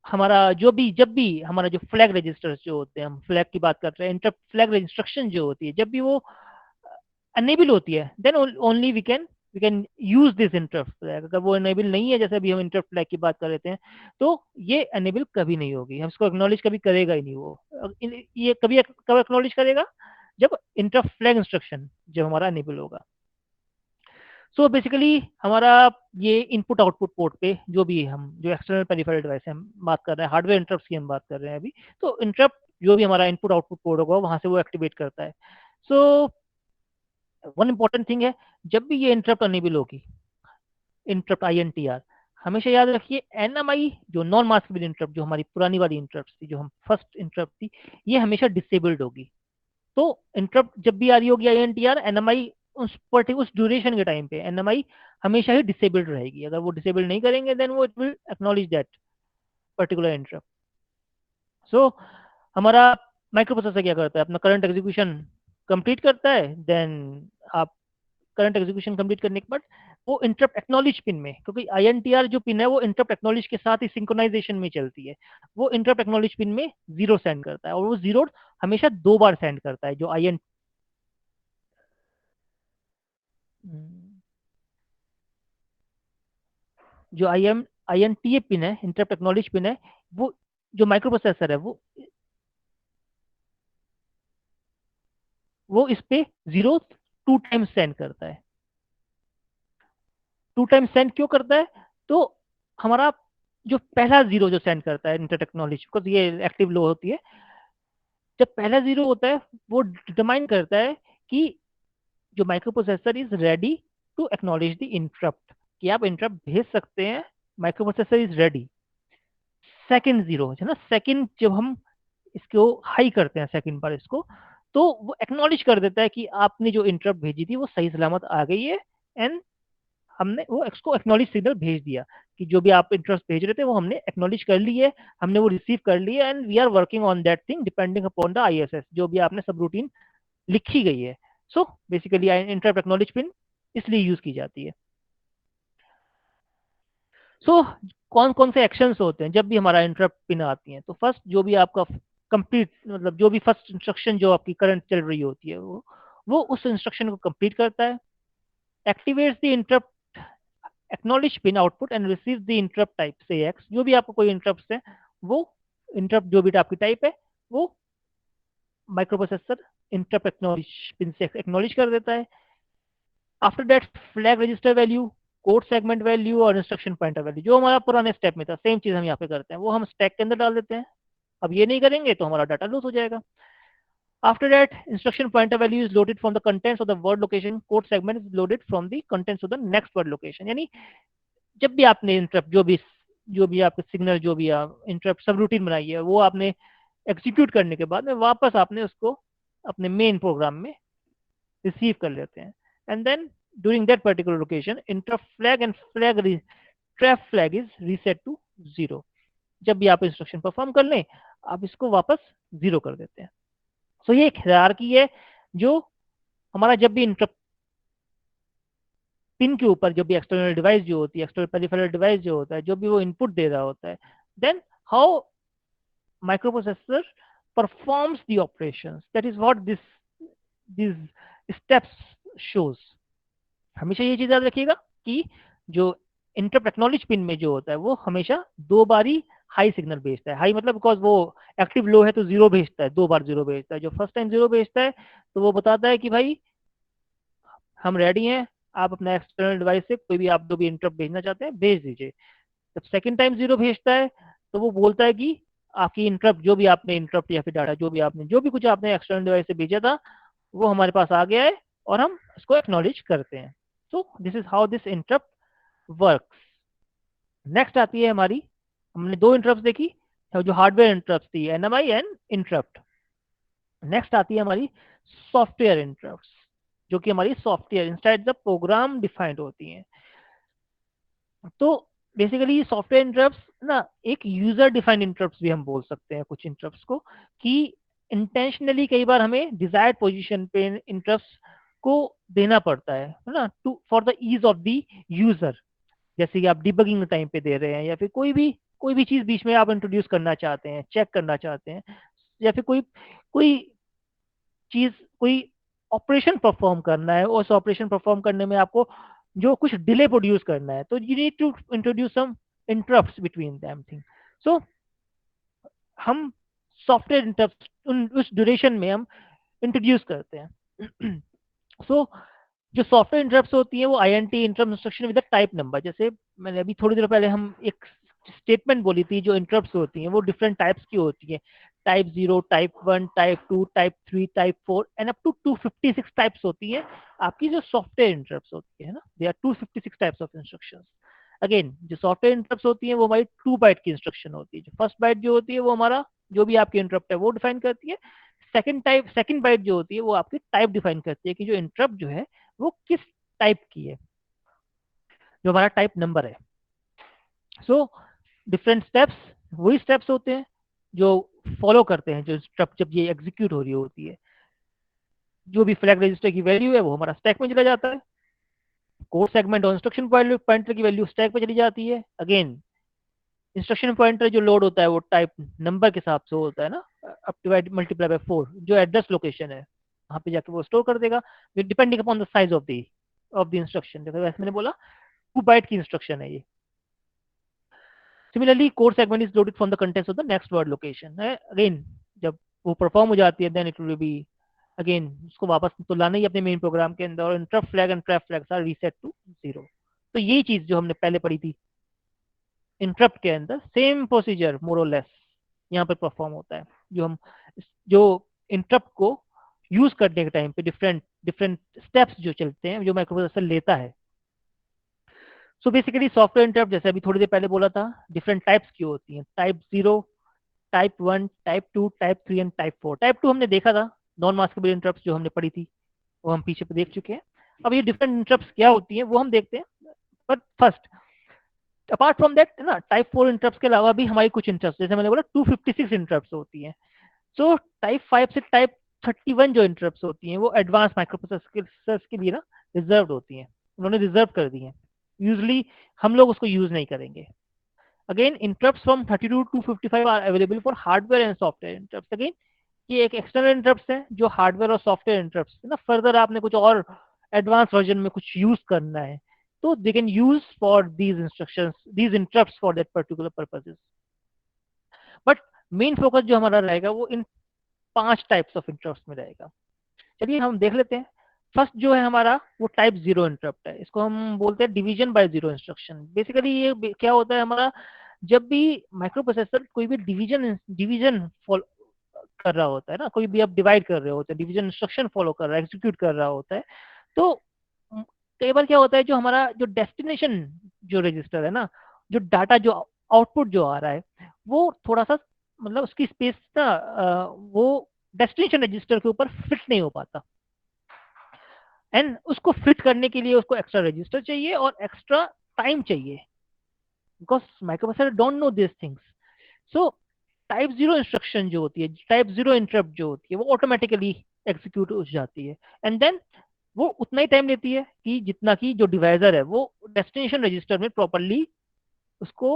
हमारा जब भी हमारा जो फ्लैग रजिस्टर्स जो होते हैं, हम फ्लैग की बात कर रहे हैं, इंटरप्ट फ्लैग इंस्ट्रक्शन जो होती है, जब भी वो अनेबल होती है then only we can use this interrupt flag. अगर वो अनेबल नहीं है, जैसे अभी हम इंटरप्ट फ्लैग की बात कर रहे थे, तो ये अनेबल कभी नहीं होगी, हम इसको एक्नॉलेज कभी करेगा ही नहीं वो। ये कभी कब एक्नॉलेज करेगा, जब इंटरप्ट फ्लैग इंस्ट्रक्शन जब हमारा अनेबल होगा। सो बेसिकली हमारा ये इनपुट आउटपुट पोर्ट पे जो भी हम जो एक्सटर्नल पेरिफेरल डिवाइस है, हम बात कर रहे हैं हार्डवेयर इंटरप्ट की, हम बात कर रहे हैं अभी, तो इंटरप्ट जो भी हमारा इनपुट आउटपुट पोर्ट होगा वहां से वो एक्टिवेट करता है। सो वन इंपॉर्टेंट थिंग है, जब भी ये इंटरप्ट अनेबल होगी, इंटरप्ट INTR, हमेशा याद रखिए NMI जो नॉन मास्केबल इंटरप्ट, जो हमारी पुरानी वाली इंटरप्ट थी, जो हम फर्स्ट इंटरप्ट थी, ये हमेशा डिसेबल्ड होगी। तो इंटरप्ट जब भी आ रही होगी INTR, NMI उस ड्यूरेशन के टाइम पे NMI हमेशा ही डिसेबल्ड रहेगी। अगर वो डिसेबल नहीं करेंगे देन वो it will acknowledge that particular interrupt. So हमारा माइक्रो प्रोसेसर क्या करता है, अपना करंट एग्जीक्यूशन कंप्लीट करता है, देन आप करंट एग्जीक्यूशन कंप्लीट करने के बाद वो इंटरप्ट एक्नॉलेज पिन में, क्योंकि INTR जो पिन है वो इंटरप्ट एक्नॉलेज के साथ ही सिंक्रोनाइजेशन में चलती है, वो इंटरप्ट एक्नॉलेज पिन में 0 सेंड करता है, और वो 0 हमेशा 2 बार सेंड करता है। जो INTA पिन है, इंटरप्ट एक्नॉलेज पिन है, वो जो माइक्रो प्रोसेसर है वो इस पे 0 2 टाइम्स सेंड करता है। 2 टाइम्स सेंड क्यों करता है, तो हमारा जो पहला 0 जो सेंड करता है इंटरप्ट एक्नॉलेज, बिकॉज ये एक्टिव लो होती है, जब पहला 0 होता है वो डिटरमाइन करता है कि जो microprocessor is ready to acknowledge the interrupt, कि आप इंटरप्ट भेज सकते हैं, microprocessor is ready. Second 0 है ना, सेकंड जब हम इसको हाई करते हैं सेकंड बार इसको, तो वो एक्नॉलेज कर देता है कि आपने जो इंटरप्ट भेजी थी वो सही सलामत आ गई है, एंड हमने वो इसको एक्नॉलेज सिग्नल भेज दिया कि जो भी आप इंटरप्ट भेज रहे थे वो हमने एक्नॉलेज कर ली है, हमने वो रिसीव कर लिया, and we are working on that thing depending upon the ISS जो भी आपने सब रूटीन लिखी गई है। So basically interrupt acknowledge pin इसलिए यूज की जाती है। सो कौन कौन से एक्शंस होते हैं जब भी हमारा इंटरप्ट पिन आती है, तो फर्स्ट जो भी आपका कंप्लीट, मतलब जो भी फर्स्ट इंस्ट्रक्शन जो आपकी करंट चल रही होती है वो उस इंस्ट्रक्शन को कंप्लीट करता है, activates the interrupt acknowledge pin output and receive the interrupt type से एक्स, जो भी आपको कोई इंटरप्ट है वो इंटरप्ट जो भी आपकी टाइप है वो micro processor interrupt acknowledge pin से एक्नॉलेज कर देता है। After that flag register value, code segment value और इंस्ट्रक्शन पॉइंटर वैल्यू, जो हमारा पुराने स्टेप में था सेम चीज हम यहाँ पे करते हैं, वो हम स्टैक के अंदर डाल देते हैं। अब ये नहीं करेंगे तो हमारा डाटा लूज हो जाएगा। After that, instruction pointer value is loaded from the contents of the word location. Code segment is loaded from the contents of the next word location. यानी जब भी आपने इंटरप्ट जो भी आपके सिग्नल जो भी आप इंटरप्ट सब रूटीन बनाई है वो आपने एग्जीक्यूट करने के बाद में वापस आपने उसको अपने मेन प्रोग्राम में रिसीव कर लेते हैं, and then during that particular location interrupt flag and trap flag is reset to 0। जब भी आप इंस्ट्रक्शन परफॉर्म कर लें आप इसको वापस 0 कर देते हैं। सो ये एक हायरार्की है जो हमारा जब भी इंटरप्ट पिन के ऊपर जो भी एक्सटर्नल डिवाइस जो होती है, एक्सटर्नल पेरिफेरल डिवाइस जो होता है, जो भी वो इनपुट दे रहा होता है, then how microprocessor performs the operations, that is what this steps shows. हमेशा ये चीज याद रखिएगा कि जो इंटरप्ट एक्नॉलेज पिन में जो होता है वो हमेशा 2 बारी हाई सिग्नल भेजता है। हाई मतलब बिकॉज वो एक्टिव लो है तो 0 भेजता है, 2 बार 0 भेजता है। जो फर्स्ट टाइम 0 भेजता है तो वो बताता है कि भाई हम रेडी हैं, आप अपना एक्सटर्नल डिवाइस से कोई भी आप जो भी इंटरप्ट भेजना चाहते हैं भेज दीजिए। जब सेकंड टाइम 0 भेजता है तो वो बोलता है कि आपकी इंटरप्ट, जो भी आपने इंटरप्ट या फिर डाटा जो भी कुछ आपने एक्सटर्नल डिवाइस से भेजा था वो हमारे पास आ गया है और हम इसको एक्नॉलेज करते हैं। So this is how this interrupt works. Next आती है हमारी, हमने दो इंटरप्ट देखी जो हार्डवेयर इंटरप्ट थी, एनएमआई एंड इंटरप्ट। नेक्स्ट आती है हमारी सॉफ्टवेयर इंटरप्ट, जो कि हमारी software inside the program defined होती हैं। तो बेसिकली सॉफ्टवेयर इंटरप्ट्स ना एक यूजर डिफाइंड इंटरप्ट्स भी हम बोल सकते हैं कुछ इंटरप्ट्स को, कि इंटेंशनली कई बार हमें डिजायर्ड पोजीशन पे इंटरप्ट्स को देना पड़ता है ना, to for the ease of the user. जैसे कि आप डिबगिंग टाइम पे दे रहे हैं, या फिर कोई भी चीज बीच में आप इंट्रोड्यूस करना चाहते हैं, चेक करना चाहते हैं, या फिर कोई कोई चीज, कोई ऑपरेशन परफॉर्म करना है, और उस ऑपरेशन परफॉर्म करने में आपको जो कुछ डिले प्रोड्यूस करना है, तो you need to introduce some interrupts between them thing. So हम सॉफ्टवेयर इंटरप्ट उस ड्यूरेशन में हम इंट्रोड्यूस करते हैं। सो जो सॉफ्टवेयर इंटरप्ट्स होती हैं वो INT interrupt instruction with type number, जैसे मैंने अभी थोड़ी देर पहले हम एक स्टेटमेंट बोली थी, जो इंटरप्ट्स होती हैं वो डिफरेंट टाइप्स की होती है, type 0, type 1, type 2, type 3, type 4 and up to 256 types होती है आपकी जो सॉफ्टवेयर इंटरप्ट्स होती है ना। They are 256 types of instructions. Again जो सॉफ्टवेयर इंटरप्ट्स होती है वो हमारी 2 बाइट की इंस्ट्रक्शन होती है। जो फर्स्ट बाइट जो होती है वो हमारा जो भी आपकी इंटरप्ट है वो डिफाइन करती है। सेकंड बाइट जो होती है वो आपकी टाइप डिफाइन करती है कि जो इंटरप्ट जो है वो किस टाइप की है, जो हमारा टाइप नंबर है। सो डिफरेंट स्टेप्स वही स्टेप्स होते हैं जो फॉलो करते हैं जो इंटरप्ट जब ये एग्जीक्यूट हो रही होती है। जो भी फ्लैग रजिस्टर की वैल्यू है वो हमारा स्टैक में चला जाता है, कोड सेगमेंट और इंस्ट्रक्शन पॉइंटर की वैल्यू स्टैक पे चली जाती है। अगेन इंस्ट्रक्शन पॉइंटर जो लोड होता है वो टाइप नंबर के हिसाब से होता है ना, अप डिवाइड मल्टीप्लाई बाय 4, जो एड्रेस लोकेशन है वहां पे जाके वो स्टोर कर देगा, depending upon the size of the instruction. जैसे वैसे मैंने बोला 2 बाइट की इंस्ट्रक्शन है ये। Similarly code segment is loaded from the contents of the next word location है। अगेन जब वो परफॉर्म हो जाती है then it will be again उसको वापस तो लाना ही अपने मेन प्रोग्राम के अंदर, और interrupt flag and trap flags are reset to 0। तो यही चीज जो हमने पहले पढ़ी थी इंटरप्ट के अंदर, सेम प्रोसीजर मोर और लेस यहाँ पर परफॉर्म होता है। जो इंटरप्ट को यूज करने के टाइम पे डिफरेंट डिफरेंट स्टेप्स जो चलते हैं जो माइक्रोप्रोसेसर लेता है। सो बेसिकली सॉफ्टवेयर इंटरप्ट जैसे अभी थोड़ी देर पहले बोला था डिफरेंट टाइप्स की होती हैं, type 0, type 1, type 2, type 3 and type 4। Type 2 हमने देखा था, नॉन मास्केबल इंटरप्ट जो हमने पढ़ी थी वो हम पीछे पे देख चुके हैं। अब ये डिफरेंट इंटरप्ट क्या होती हैं वो हम देखते हैं। But first apart from that ना टाइप 4 इंटरप्ट के अलावा भी हमारी कुछ इंटरप्ट जैसे मैंने बोला 256 इंटरप्ट होती हैं। सो टाइप 5 से टाइप 31 जो इंटरप्ट होती हैं वो एडवांस माइक्रोप्रोसेसर्स के लिए ना रिजर्व होती हैं, उन्होंने रिजर्व कर दी हैं, यूजली हम लोग उसको यूज नहीं करेंगे। Again interrupt from 32 to 55 are available for hardware and software interrupt. Again ये एक एक्सटर्नल इंटरप्ट है जो हार्डवेयर और सॉफ्टवेयर इंटरप्ट ना, फर्दर आपने कुछ और एडवांस वर्जन में कुछ यूज करना है तो they can use for these instructions these interrupts for that particular purposes. But main focus जो हमारा रहेगा वो इन 5 टाइप्स ऑफ इंटरप्ट्स में रहेगा। चलिए हम देख लेते हैं। फर्स्ट जो है हमारा वो टाइप 0 इंटरप्ट है, इसको हम बोलते हैं डिवीजन बाय 0 इंस्ट्रक्शन। बेसिकली ये क्या होता है हमारा, जब भी माइक्रो प्रोसेसर कोई भी डिवीजन कर रहा होता है ना, कोई भी आप डिवाइड कर रहे होते हैं, डिवीजन इंस्ट्रक्शन फॉलो कर रहा है, एग्जीक्यूट कर रहा होता है, तो कई बार क्या होता है जो हमारा जो डेस्टिनेशन जो रजिस्टर है ना, जो डाटा जो आउटपुट जो आ रहा है वो थोड़ा सा मतलब उसकी स्पेस ना वो डेस्टिनेशन रजिस्टर के ऊपर फिट नहीं हो पाता, एंड उसको फिट करने के लिए उसको एक्स्ट्रा रजिस्टर चाहिए और एक्स्ट्रा टाइम चाहिए, because microprocessor don't know this things. So type 0 instruction जो होती है, टाइप 0 इंटरप्ट जो होती है वो ऑटोमेटिकली एग्जीक्यूट हो जाती है, एंड देन वो उतना ही टाइम लेती है कि जितना की जो डिवाइजर है वो डेस्टिनेशन रजिस्टर में प्रॉपरली उसको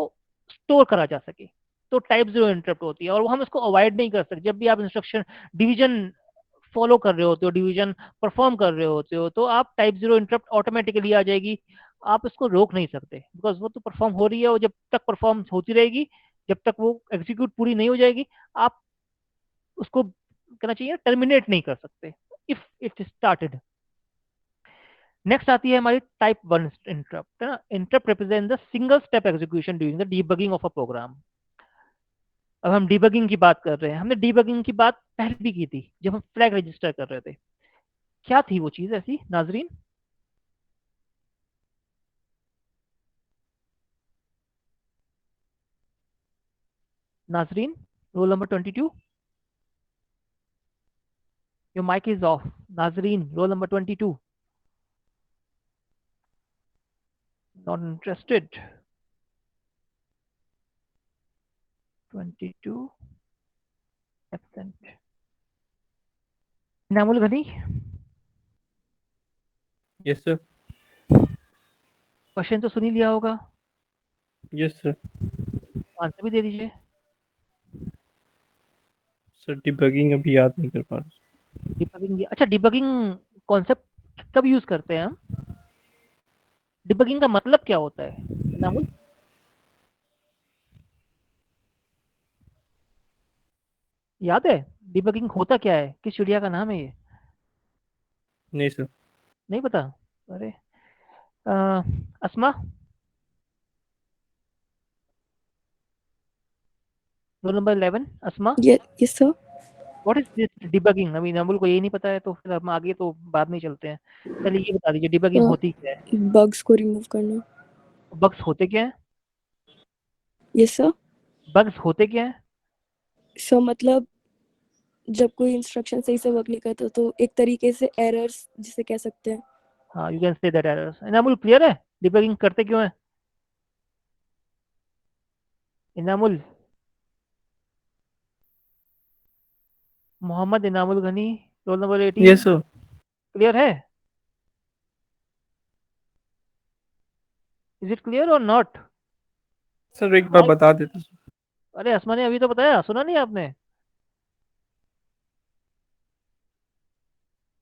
स्टोर करा जा सके। तो टाइप 0 इंटरप्ट होती है और वो हम इसको अवॉइड नहीं कर सकते। जब भी आप इंस्ट्रक्शन डिवीजन फॉलो कर रहे होते हो, डिवीजन परफॉर्म कर रहे होते हो, तो आप टाइप 0 इंटरप्ट ऑटोमेटिकली आ जाएगी, आप इसको रोक नहीं सकते, बिकॉज वो तो परफॉर्म हो रही है और जब तक परफॉर्म होती रहेगी, जब तक वो एग्जीक्यूट पूरी नहीं हो जाएगी, आप उसको कहना चाहिए टर्मिनेट नहीं कर सकते इफ इट स्टार्टेड। नेक्स्ट आती है हमारी टाइप 1 इंटरप्ट, है ना। Interrupt represent the single step execution during the debugging of a program. अब हम डीबगिंग की बात कर रहे हैं, हमने डीबगिंग की बात पहले भी की थी जब हम फ्लैग रजिस्टर कर रहे थे। क्या थी वो चीज ऐसी Nazreen? Nazreen, roll number 22, your mic is off. Nazreen, roll number 22, not interested. 22 absent. Inamul Ghani, yes sir. Question तो सुन ही लिया होगा, यस सर। आंसर भी दे दीजिए। सर डिबगिंग अभी याद नहीं कर पा रहा। डिबगिंग, अच्छा डिबगिंग कॉन्सेप्ट कब यूज करते हैं हम? डिबगिंग का मतलब क्या होता है इनामुल? याद है डिबगिंग होता क्या है? किस चिड़िया का नाम है ये? नहीं सर। नहीं पता? अरे Asma, roll number 11, Asma. Yes sir. What is this debugging? अभी इनामुल को यही नहीं पता है तो फिर हम आगे तो बाद में चलते हैं। पहले ये बता दीजिए डिबगिंग होती क्या है? बग्स को रिमूव करना। बग्स होते क्या है? Yes sir. बग्स होते क्या है? सर मतलब जब कोई इंस्ट्रक्शन सही से वर्क नहीं करता तो एक तरीके से एरर्स जिसे कह सकते हैं। हाँ, you can say that errors. Inamul clear है डिबगिंग करते क्यों है? Inamul, Mohammad Inamul Ghani, roll number 18, yes sir. Clear है? इज इट क्लियर और नॉट? सर एक बार बता देते सर। अरे अस्मा ने अभी तो बताया, सुना नहीं आपने?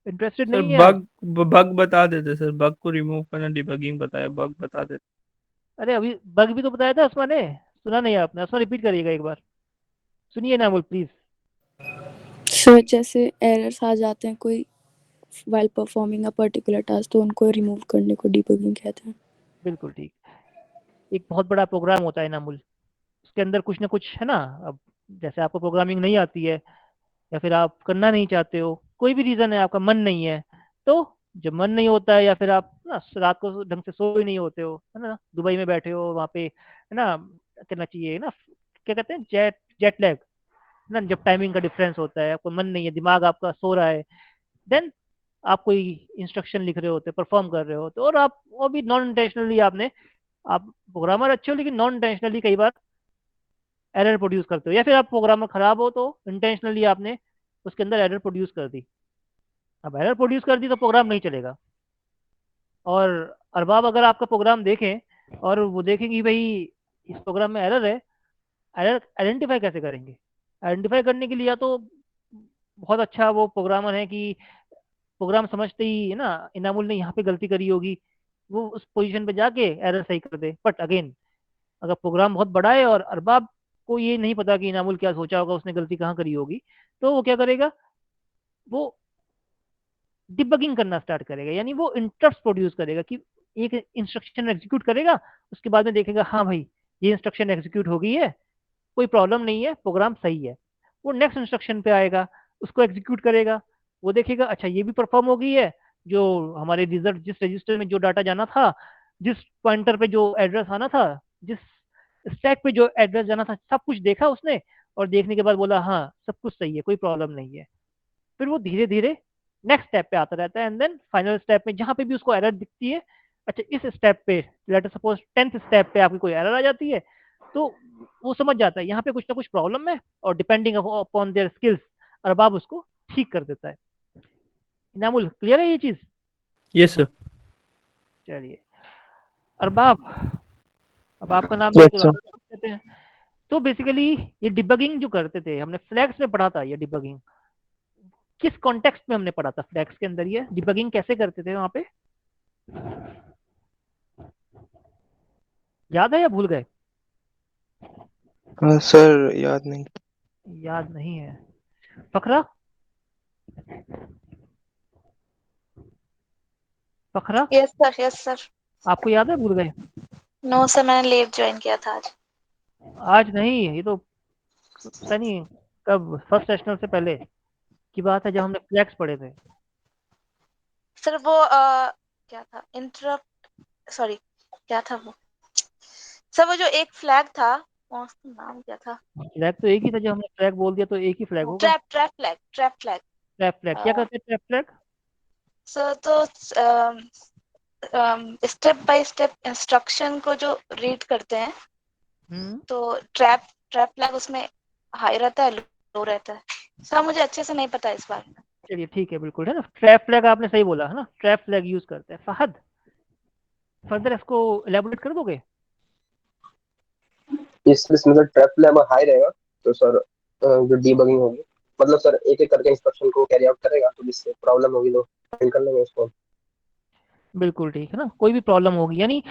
इंटरेस्टेड सर नहीं है आप? बग बता देते सर, बग को रिमूव करना डिबगिंग बताया, बग बता देते। अरे अभी बग भी तो बताया था अस्मा ने, सुना नहीं आपने? अस्मा रिपीट करिएगा एक बार, सुनिए ना बोल प्लीज। सर जैसे एरर्स आ जाते हैं कोई while performing a particular task तो उनको रिमूव करने को डिबगिंग कहते हैं। बिल्कुल ठीक। एक बहुत बड़ा प्रोग्राम होता है नामुल, उसके अंदर कुछ ना कुछ है ना। अब जैसे आपको प्रोग्रामिंग नहीं आती है या फिर आप करना नहीं चाहते हो, कोई भी रीज़न है, आपका मन नहीं है, तो जब मन नहीं होता है या फिर आप ना रात को ढंग से सो ही नहीं होते हो, है ना, दुबई में बैठे हो वहाँ पे, है ना, करना चाहिए ना, क्या कहते हैं, जेट जेट लैग, ना, जब टाइमिंग का डिफरेंस होता है, आपको मन नहीं है, दिमाग आपका सो रहा है, देन आप कोई इंस्ट्रक्शन लिख रहे होते, परफॉर्म कर रहे होते, और आप वो भी नॉन इंटेंशनली आपने, आप प्रोग्रामर अच्छे हो लेकिन नॉन इंटेंशनली कई बार एरर प्रोड्यूस करते हो, या फिर आप प्रोग्रामर खराब हो तो इंटेंशनली आपने उसके अंदर एरर प्रोड्यूस कर दी। अब एरर प्रोड्यूस कर दी तो प्रोग्राम नहीं चलेगा। और अरबाब अगर आपका प्रोग्राम देखें और वो देखें कि भाई इस प्रोग्राम में एरर है, एरर आइडेंटिफाई कैसे करेंगे? आइडेंटिफाई करने के लिए या तो बहुत अच्छा वो प्रोग्रामर है कि प्रोग्राम समझते ही, है ना, इनामुल ने यहाँ पे गलती करी होगी, वो उस पोजीशन पे जाके एरर सही कर दे। बट अगेन, अगर प्रोग्राम बहुत बड़ा है और अरबाब को ये नहीं पता कि इनामुल क्या सोचा होगा, उसने गलती कहाँ करी होगी, तो वो क्या करेगा, वो डिबगिंग करना स्टार्ट करेगा, यानी वो इंटरप्ट प्रोड्यूस करेगा कि एक इंस्ट्रक्शन एग्जीक्यूट करेगा, उसके बाद में देखेगा हाँ भाई ये इंस्ट्रक्शन एग्जीक्यूट हो गई है, कोई प्रॉब्लम नहीं है, प्रोग्राम सही है। वो नेक्स्ट इंस्ट्रक्शन पे आएगा, उसको एग्जीक्यूट करेगा, वो देखेगा अच्छा ये भी परफॉर्म हो गई है, जो हमारे रिजल्ट जिस रजिस्टर में जो डाटा जाना था, जिस पॉइंटर पे जो एड्रेस आना था, जिस स्टैक पे जो एड्रेस जाना था, सब कुछ देखा उसने, और देखने के बाद बोला हाँ सब कुछ सही है, कोई प्रॉब्लम नहीं है। फिर वो धीरे धीरे नेक्स्ट स्टेप पे आता रहता है, एंड देन फाइनल स्टेप में जहां पे भी उसको एरर दिखती है, अच्छा इस स्टेप पे, लेट सपोज 10th स्टेप पे आपकी कोई एरर आ जाती है, तो वो समझ जाता है यहाँ पे कुछ ना कुछ प्रॉब्लम है, और depending upon their skills Arbab उसको ठीक कर देता है। इनामुल क्लियर है ये चीज? Yes sir. चलिए अरबाब, अब आपका नाम यस लेके सर। वापस करते हैं। तो बेसिकली ये डिबगिंग जो करते थे, हमने फ्लैग्स में पढ़ा था, ये डिबगिंग किस कॉन्टेक्स्ट में हमने पढ़ा था? फ्लैग्स के अंदर ये डिबगिंग कैसे करते थे वहां पे, याद है या भूल गए? सर याद नहीं। याद नहीं है। फकरा, फखरा, यस सर, यस सर। आपको याद है? भूल गए? नो सर, मैंने लेट ज्वाइन किया था आज। आज नहीं, ये तो पता नहीं कब, फर्स्ट सेशनल से पहले की बात है जब हमने फ्लैग्स पढ़े थे। सर वो क्या था, इंटरप्ट, सॉरी क्या था वो सर, वो जो एक फ्लैग था, उसका नाम क्या था? फ्लैग तो एक ही था, जब हमने फ्लैग बोल दिया तो एक ही फ्लैग होगा। Trap trap flag, trap flag. Trap flag क्या करते हैं? ट्रैप फ्लैग सर तो स्टेप बाय स्टेप इंस्ट्रक्शन को जो रीड करते हैं, तो ट्रैप ट्रैप फ्लैग उसमें हाई रहता है, लो रहता है। सर मुझे अच्छे से नहीं पता इस बारे में। चलिए ठीक है, बिल्कुल है ना, ट्रैप फ्लैग आपने सही बोला है ना, ट्रैप फ्लैग यूज करते हैं। फहद, फर्दर इसको एलैबोरेट कर दोगे? इस मतलब ट्रैप लेवल हाई रहेगा तो सर जो डीबगिंग होगी, मतलब सर एक एक करके इंस्ट्रक्शन को कैरी आउट करेगा, तो जिससे प्रॉब्लम होगी तो फाइंड कर लेंगे उसको। बिल्कुल ठीक है ना, कोई भी प्रॉब्लम होगी, यानी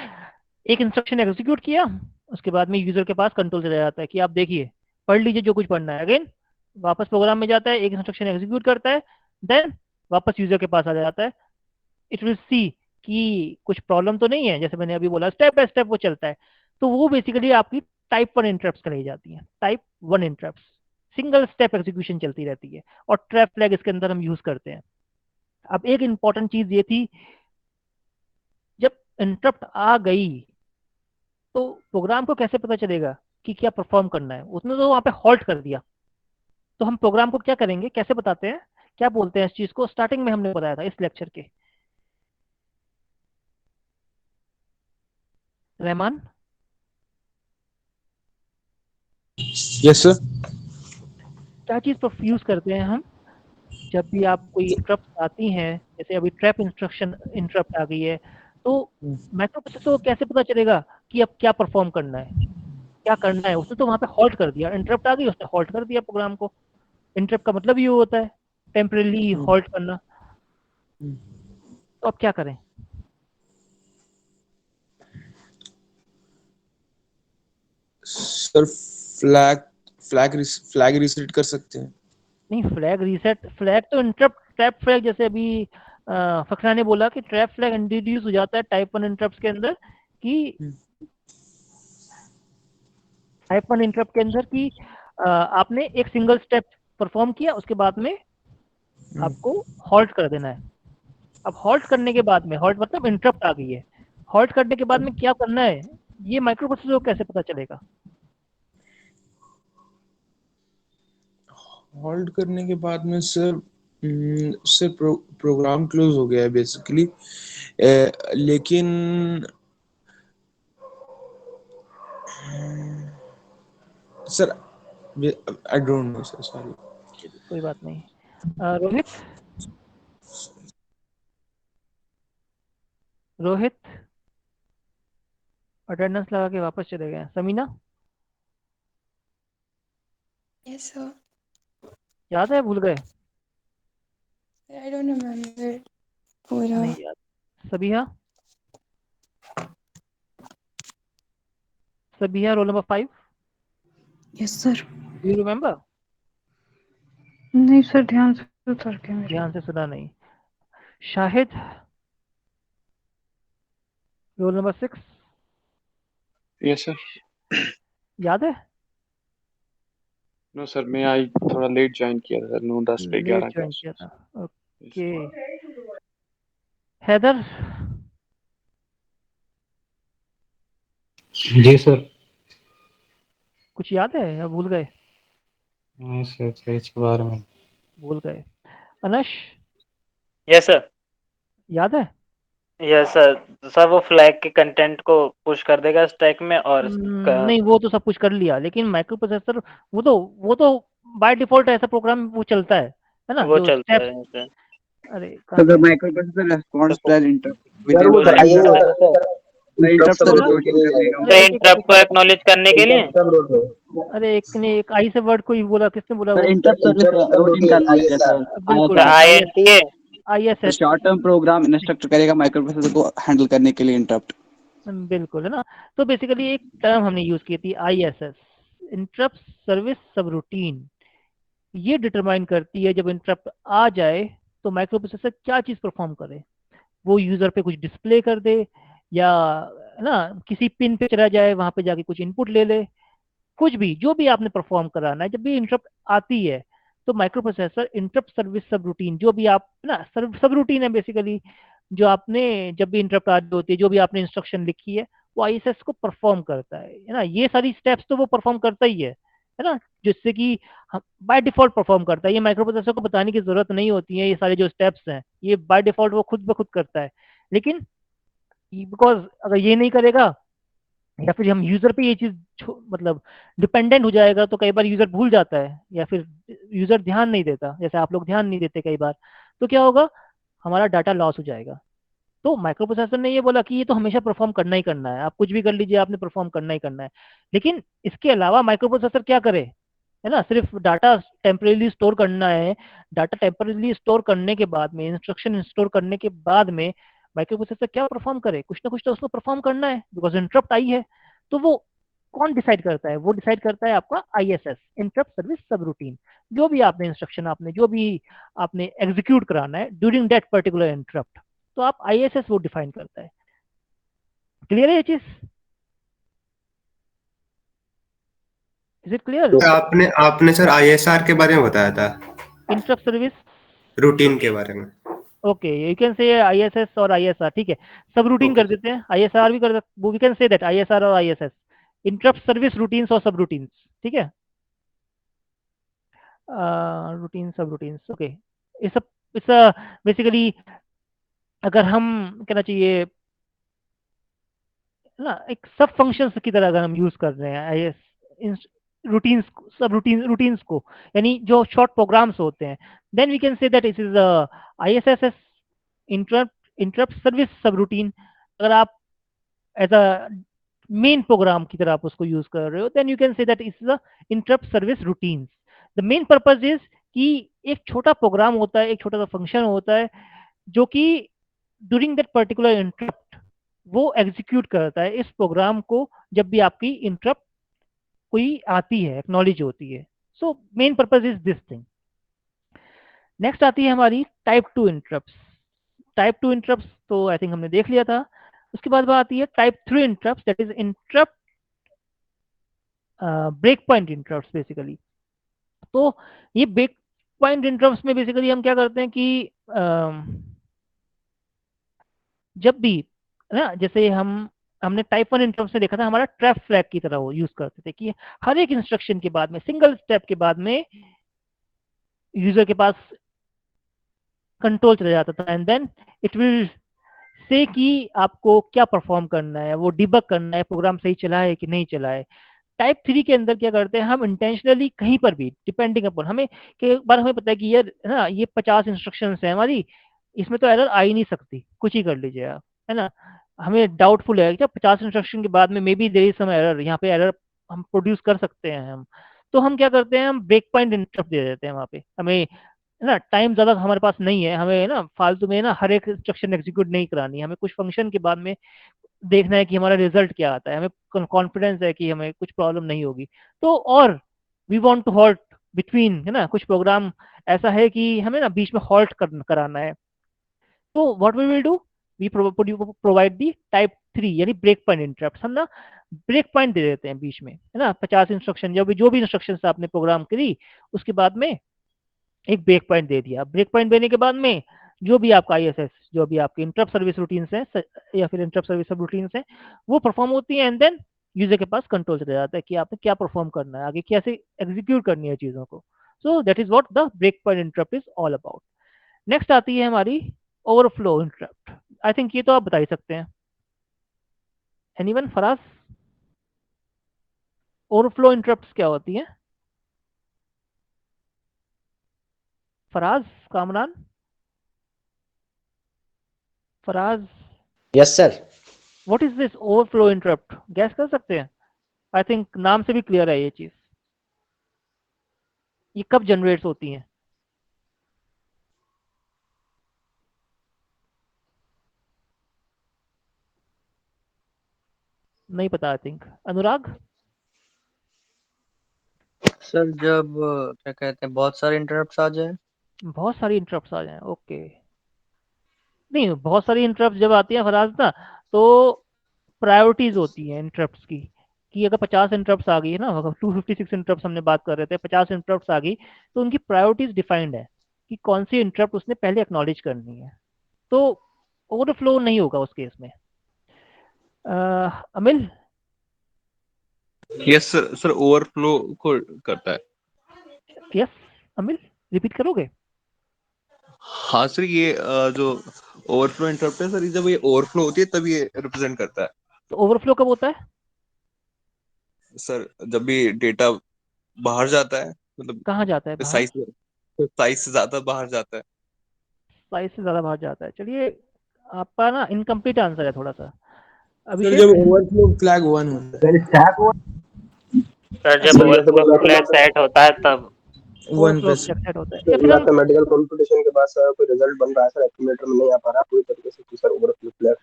एक इंस्ट्रक्शन एग्जीक्यूट किया, उसके बाद में यूजर के पास कंट्रोल चला जाता है कि आप देखिए, पढ़ लीजिए जो कुछ पढ़ना है, अगेन वापस प्रोग्राम में जाता है, एक इंस्ट्रक्शन एग्जीक्यूट करता है, देन वापस यूजर के पास आ जाता है। इट विल सी कि कुछ प्रॉब्लम तो नहीं है, जैसे मैंने अभी बोला स्टेप बाय स्टेप वो चलता है। तो वो बेसिकली आपकी टाइप 1 इंटरप्ट कराई जाती है, type 1 interrupt, single step execution चलती रहती है, और ट्रैप फ्लैग इसके अंदर हम यूज करते हैं। अब एक इंपॉर्टेंट चीज ये थी, जब इंटरप्ट आ गई तो प्रोग्राम को कैसे पता चलेगा कि क्या परफॉर्म करना है? उसने तो वहां पे हॉल्ट कर दिया, तो हम प्रोग्राम को क्या करेंगे, कैसे बताते हैं, क्या बोलते हैं इस चीज को? स्टार्टिंग में हमने बताया था इस लेक्चर के। Rahman, yes sir. क्या चीज पर यूज करते हैं हम जब भी आप कोई इंटरप्ट आती हैं? जैसे अभी ट्रैप इंस्ट्रक्शन इंटरप्ट आ गई है, तो माइक्रो प्रोसेसर को कैसे पता चलेगा कि अब क्या परफॉर्म करना है, क्या करना है? उसने तो वहां पे हॉल्ट कर दिया, इंटरप्ट आ गई, उसने हॉल्ट कर दिया प्रोग्राम को। इंटरप्ट का मतलब ये होता है टेम्परेली हॉल्ट करना। तो अब क्या करें? सर फ्लैग फ्लैग रीसेट कर सकते हैं। नहीं, फ्लैग रीसेट, फ्लैग तो इंटरप्ट, ट्रैप फ्लैग जैसे अभी फखरा ने बोला कि ट्रैप फ्लैग इंट्रोड्यूस हो जाता है टाइप 1 इंटरप्ट के अंदर, कि टाइप 1 इंटरप्ट के अंदर कि आपने एक सिंगल स्टेप परफॉर्म किया, उसके बाद में आपको हॉल्ट कर देना है। अब हॉल्ट करने के बाद में, हॉल्ट मतलब इंटरप्ट आ गई है, हॉल्ट करने के बाद में क्या करना है, ये माइक्रो प्रोसेसर को कैसे पता चलेगा? होल्ड करने के बाद में सर सर प्रोग्राम क्लोज हो गया है बेसिकली, लेकिन sir I don't no sir, sorry. कोई बात नहीं। रोहित, रोहित अटेंडेंस लगा के वापस चले गए। Samina, yes sir. याद है? भूल गए? आई डोंट रिमेम्बर पूरा। नहीं याद। Sabiha, Sabiha roll number 5। Yes sir. Do you remember? नहीं सर, ध्यान से उतर के मेरे। ध्यान से सुना नहीं। Shahid roll number 6। Yes sir. याद है? नो सर, मैं आई थोड़ा लेट ज्वाइन किया था, 9:10 पे, लेट 11 के ज्वाइन आस। किया था, ओके। हैदर, जी सर। कुछ याद है या भूल गए? नहीं सर, पेज के बारे में भूल गए। अनश, यस सर। याद है? Yes sir. सर वो फ्लैग के कंटेंट को पुश कर देगा स्टैक में, और नहीं, वो तो सब कुछ कर लिया, लेकिन माइक्रो प्रोसेसर वो तो बाय डिफॉल्ट ऐसा प्रोग्राम वो चलता है ना, वो जो चलता स्टेप्स। है सर। अरे So कहाँ the गया? microprocessor responds to an interrupt sir within वो 5 बताइए seconds. Sir, The interrupt interrupt सब sir रोटेट के लिए करेगा। तो अरे एक इंटरप्ट को एक्नॉलेज करने के लिए। इंटरप्ट सब रोटेट, अरे एक ने एक आई से वर्ड को ही बोला, किसने बोला सर वो? Interrupt service interrupt subroutine rotate करना है ISR। सर, बिल्कुल, ISR। INTA। तो ISS। Short term program instructor करेगा माइक्रोप्रोसेसर को हैंडल करने के लिए इंटरप्ट। बिल्कुल है ना। तो बेसिकली एक टर्म हमने यूज की थी ISS, इंटरप्ट सर्विस सब रूटीन। ये डिटरमाइन करती है जब इंटरप्ट आ जाए तो माइक्रो प्रोसेसर क्या चीज परफॉर्म करे। वो यूजर पे कुछ डिस्प्ले कर दे, या ना किसी पिन पे चला जाए, वहां पे जाके कुछ इनपुट ले ले, कुछ भी जो भी आपने परफॉर्म कराना है। जब भी इंटरप्ट आती है तो माइक्रो प्रोसेसर इंटरप्ट सर्विस सब रूटीन, जो भी आप ना सब रूटीन है बेसिकली, जो आपने जब भी इंटरप्ट आ रही होती है, जो भी आपने इंस्ट्रक्शन लिखी है, वो आईएसएस को परफॉर्म करता है ना। ये सारी स्टेप्स तो वो परफॉर्म करता ही है ना, जिससे कि हम बाय डिफॉल्ट परफॉर्म करता है। ये माइक्रो प्रोसेसर को बताने की जरूरत नहीं होती है, ये सारे जो स्टेप्स हैं ये बाय डिफॉल्ट वो खुद ब खुद करता है। लेकिन बिकॉज अगर ये नहीं करेगा या फिर हम यूजर पे ये चीज मतलब डिपेंडेंट हो जाएगा, तो कई बार यूजर भूल जाता है या फिर यूजर ध्यान नहीं देता, जैसे आप लोग ध्यान नहीं देते कई बार, तो क्या होगा, हमारा डाटा लॉस हो जाएगा। तो माइक्रो प्रोसेसर ने ये बोला कि ये तो हमेशा परफॉर्म करना ही करना है, आप कुछ भी कर लीजिए, आपने परफॉर्म करना ही करना है। लेकिन इसके अलावा माइक्रो प्रोसेसर क्या करे, है ना, सिर्फ डाटा टेम्परेली स्टोर करना है। डाटा टेम्परेली स्टोर करने के बाद में, इंस्ट्रक्शन स्टोर करने के बाद में माइक्रो प्रोसेसर क्या परफॉर्म करे, कुछ ना कुछ तो उसको परफॉर्म करना है, बिकॉज इंटरप्ट आई है। तो वो कौन डिसाइड करता है, वो डिसाइड करता है आपका आईएसएस, इंटरप्ट सर्विस सब रूटीन। जो भी आपने इंस्ट्रक्शन, आपने जो भी आपने एग्जीक्यूट कराना है ड्यूरिंग दैट पर्टिकुलर इंटरप्ट, तो आप आईएसएस वो डिफाइन करता है। क्लियर है ये चीज? Is it clear? आपने आपने सर आईएसआर के बारे में बताया था, इंटरप्ट सर्विस रूटीन के बारे में। ओके, यू कैन से आईएसएस और आईएसआर, ठीक है, सब रूटीन कर देते हैं, आईएसआर भी कर सकते, we can say that ISR और आईएसएस, इंटरप्ट सर्विस रूटीन्स और सब रूटीन्स, ठीक है, रूटीन सब रूटीन्स, ओके। इस इस बेसिकली अगर हम कहना चाहिए ना, एक सब फंक्शंस की तरह अगर हम यूज कर रहे हैं आईएस रूटीन्स, सब रूटीन्स को, यानी जो शॉर्ट प्रोग्राम्स होते हैं, then we can say that it is ISS interrupt service subroutine. अगर आप एज अ मेन प्रोग्राम की तरह आप उसको यूज कर रहे हो, then you can say that is the interrupt service routines. The main purpose is कि एक छोटा प्रोग्राम होता है, एक छोटा सा फंक्शन होता है, जो कि ड्यूरिंग दैट पर्टिकुलर इंटरप्ट वो एग्जीक्यूट करता है इस प्रोग्राम को, जब भी आपकी इंटरप्ट कोई आती है, एक्नॉलेज होती है। So main purpose is this thing. Next आती है हमारी टाइप 2 इंटरप्ट। टाइप 2 इंटरप्ट तो आई थिंक हमने देख लिया था। उसके बाद आती है type 3 interrupt, that is interrupt break point interrupt basically. तो ये ब्रेक पॉइंट इंटरप्ट में बेसिकली हम क्या करते हैं कि जब भी ना, जैसे हमने टाइप 1 इंटरप्ट से देखा था, हमारा ट्रैप फ्लैग की तरह वो यूज करते थे कि हर एक इंस्ट्रक्शन के बाद में, सिंगल स्टेप के बाद में यूजर के पास कंट्रोल चला जाता था, and then it will say कि आपको क्या परफॉर्म करना है, वो डिबग करना है प्रोग्राम सही चला है कि नहीं चला है। टाइप 3 के अंदर क्या करते हैं हम, इंटेंशनली कहीं पर भी डिपेंडिंग अपॉन हमें, कि एक बार हमें पता है कि यार ना ये 50 इंस्ट्रक्शंस है हमारी, इसमें तो एरर आ ही नहीं सकती, कुछ ही कर लीजिए आप, है ना, हमें डाउटफुल है क्या 50 इंस्ट्रक्शन के बाद में maybe there is some error, यहाँ पे एरर हम प्रोड्यूस कर सकते हैं हम। तो हम क्या करते हैं, हम ब्रेक पॉइंट इंटरप्ट दे देते हैं वहाँ पे, हमें है ना टाइम ज़्यादा हमारे पास नहीं है, हमें ना फालतू में ना हर एक इंस्ट्रक्शन एग्जीक्यूट नहीं करानी है, हमें कुछ फंक्शन के बाद में देखना है कि हमारा रिजल्ट क्या आता है, हमें कॉन्फिडेंस है कि हमें कुछ प्रॉब्लम नहीं होगी। तो और we want to halt between, है ना, कुछ प्रोग्राम ऐसा है कि हमें ना बीच में हॉल्ट कराना है। तो what we will do, we provide the type 3 यानी ब्रेक पॉइंट इंटरप्ट। हम ना ब्रेक पॉइंट दे देते हैं बीच में, है ना, 50 इंस्ट्रक्शन जो भी इंस्ट्रक्शन आपने प्रोग्राम करी, उसके बाद में एक ब्रेक पॉइंट दे दिया। ब्रेक पॉइंट देने के बाद में जो भी आपका आईएसएस, जो भी आपके इंटरप्ट सर्विस रूटीन्स हैं या फिर इंटरप्ट सर्विस सब रूटीन्स हैं, वो परफॉर्म होती हैं, एंड देन यूजर के पास कंट्रोल चला जाता है कि आपने क्या परफॉर्म करना है, आगे कैसे एग्जीक्यूट करनी है चीज़ों को। So that is what the break point interrupt is all about. Next आती है हमारी ओवरफ्लो इंटरप्ट। आई थिंक ये तो आप बता ही सकते हैं। एनीवन? फराज, ओवरफ्लो इंटरप्ट क्या होती है? Faraz, Kamran, Faraz, yes sir. What is this overflow interrupt? Guess कर सकते हैं? आई थिंक नाम से भी क्लियर है ये चीज। ये कब जनरेट होती हैं? नहीं पता आई थिंक। अनुराग? सर जब क्या कहते हैं बहुत सारे इंटरप्ट्स आ जाए। बहुत सारी इंटरप्ट्स आ जाएं, ओके। नहीं, बहुत सारी इंटरप्ट जब आती है फराज ना, तो प्रायोरिटीज होती हैं इंटरप्ट्स की, कि अगर 50 इंटरप्ट्स आ गई है ना, अगर 256 इंटरप्ट्स हमने बात कर रहे थे, 50 इंटरप्ट्स आ गई, तो उनकी प्रायोरिटीज डिफाइंड है कि कौन सी इंटरप्ट उसने पहले एक्नॉलेज करनी है, तो ओवरफ्लो नहीं होगा उस केस में। अमिल। यस सर, सर ओवरफ्लो को करता है। यस अमिल, रिपीट करोगे? हाँ सर, ये जो ओवरफ्लो इंटरप्ट है सर, जब ये ओवरफ्लो होती है तब ये रिप्रेजेंट करता है। तो ओवरफ्लो कब होता है सर? जब भी डेटा बाहर जाता है, मतलब कहाँ जाता है बाहर? साइज से ज्यादा बाहर जाता है। साइज से ज्यादा बाहर जाता है। चलिए, आपका ना इनकम्प्लीट आंसर है थोड़ा सा। सर अभिषेक। जब ओवरफ्लो फ्लैग 1 होता है। सर जब ओवरफ्लो फ्लैग सेट होता है तब ओवरफ्लो फ्लैग सेट होता है, या तो फिर हम मैथमेटिकल कंप्यूटेशन के बाद सर कोई रिजल्ट बन रहा है सर, एक्यूमुलेटर में नहीं आ पा रहा पूरी तरीके से, तो सर ओवरफ्लो फ्लैग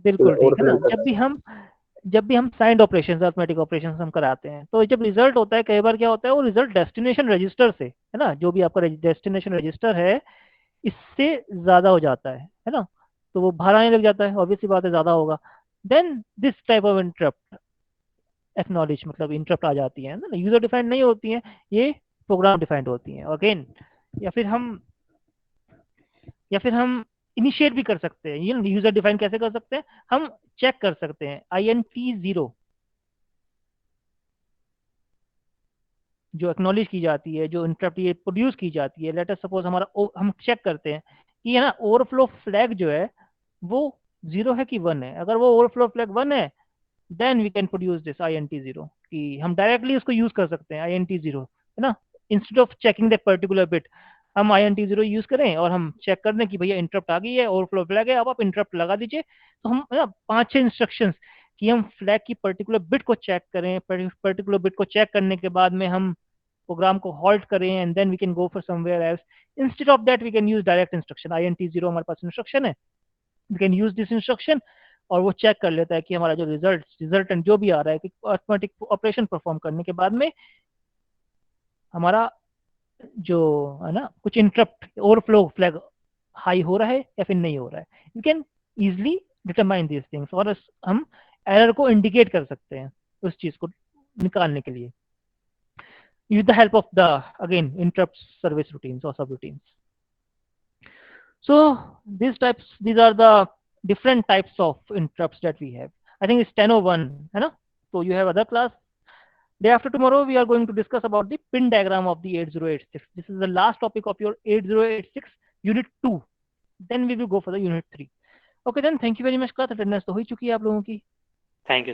बिल्कुल ठीक है ना, जब भी हम साइंड ऑपरेशंस, अरिथमेटिक ऑपरेशंस हम कराते हैं, तो जब रिजल्ट होता है, कई बार क्या होता है, वो रिजल्ट डेस्टिनेशन रजिस्टर से, है ना, जो भी आपका डेस्टिनेशन रजिस्टर है, इससे ज्यादा हो जाता है ना, तो वो बाहर आने लग जाता है, ऑब्वियसली बात है, ज्यादा होगा, then this type of interrupt acknowledge, मतलब इंटरप्ट आ जाती है ना, यूजर डिफाइंड नहीं होती हैं, ये प्रोग्राम डिफाइंड होती हैं अगेन। या फिर हम इनिशिएट भी कर सकते हैं, ये यूजर डिफाइन कैसे कर सकते हैं, हम चेक कर सकते हैं INT0 जो एक्नॉलेज की जाती है, जो इंटरप्ट ये प्रोड्यूस की जाती है, लेट अस सपोज हम चेक करते हैं कि है ना, ओवरफ्लो फ्लैग जो है वो 0 है कि 1 है। अगर वो ओवरफ्लो फ्लैग 1 है, then we can produce this INT0, कि हम डायरेक्टली उसको यूज कर सकते हैं INT0, है ना, instead of checking that particular bit, हम INT0 यूज करें और हम चेक कर दें कि भैया इंटरप्ट आ गई है, ओवरफ्लो फ्लैग है, अब आप इंटरप्ट लगा दीजिए। तो हम है ना 5-6 इंस्ट्रक्शंस कि हम फ्लैग की पर्टिकुलर बिट को चेक करें, पर्टिकुलर बिट को चेक करने के बाद में हम प्रोग्राम को हॉल्ट करें, and then we can go for somewhere else. Instead of that we can use direct instruction, INT0 हमारे पास इंस्ट्रक्शन है, we can use this instruction, और वो चेक कर लेता है कि हमारा जो रिजल्टेंट जो भी आ रहा है, कि अरिथमेटिक ऑपरेशन परफॉर्म करने के बाद में हमारा जो है ना कुछ इंटरप्ट ओवरफ्लो फ्लैग हाई हो रहा है या फिर नहीं हो रहा है, you can easily determine this things, और हम एरर को इंडिकेट कर सकते हैं उस चीज को निकालने के लिए, with the help of the again interrupt service routines or subroutines. So these are the different types of interrupts that we have. I think it's 10:01, है ना? So you have other class. Day after tomorrow we are going to discuss about the pin diagram of the 8086. This is the last topic of your 8086 unit 2. Then we will go for the unit 3. Okay then, thank you very much class, attendance तो हो ही चुकी है आप लोगों की। Thank you.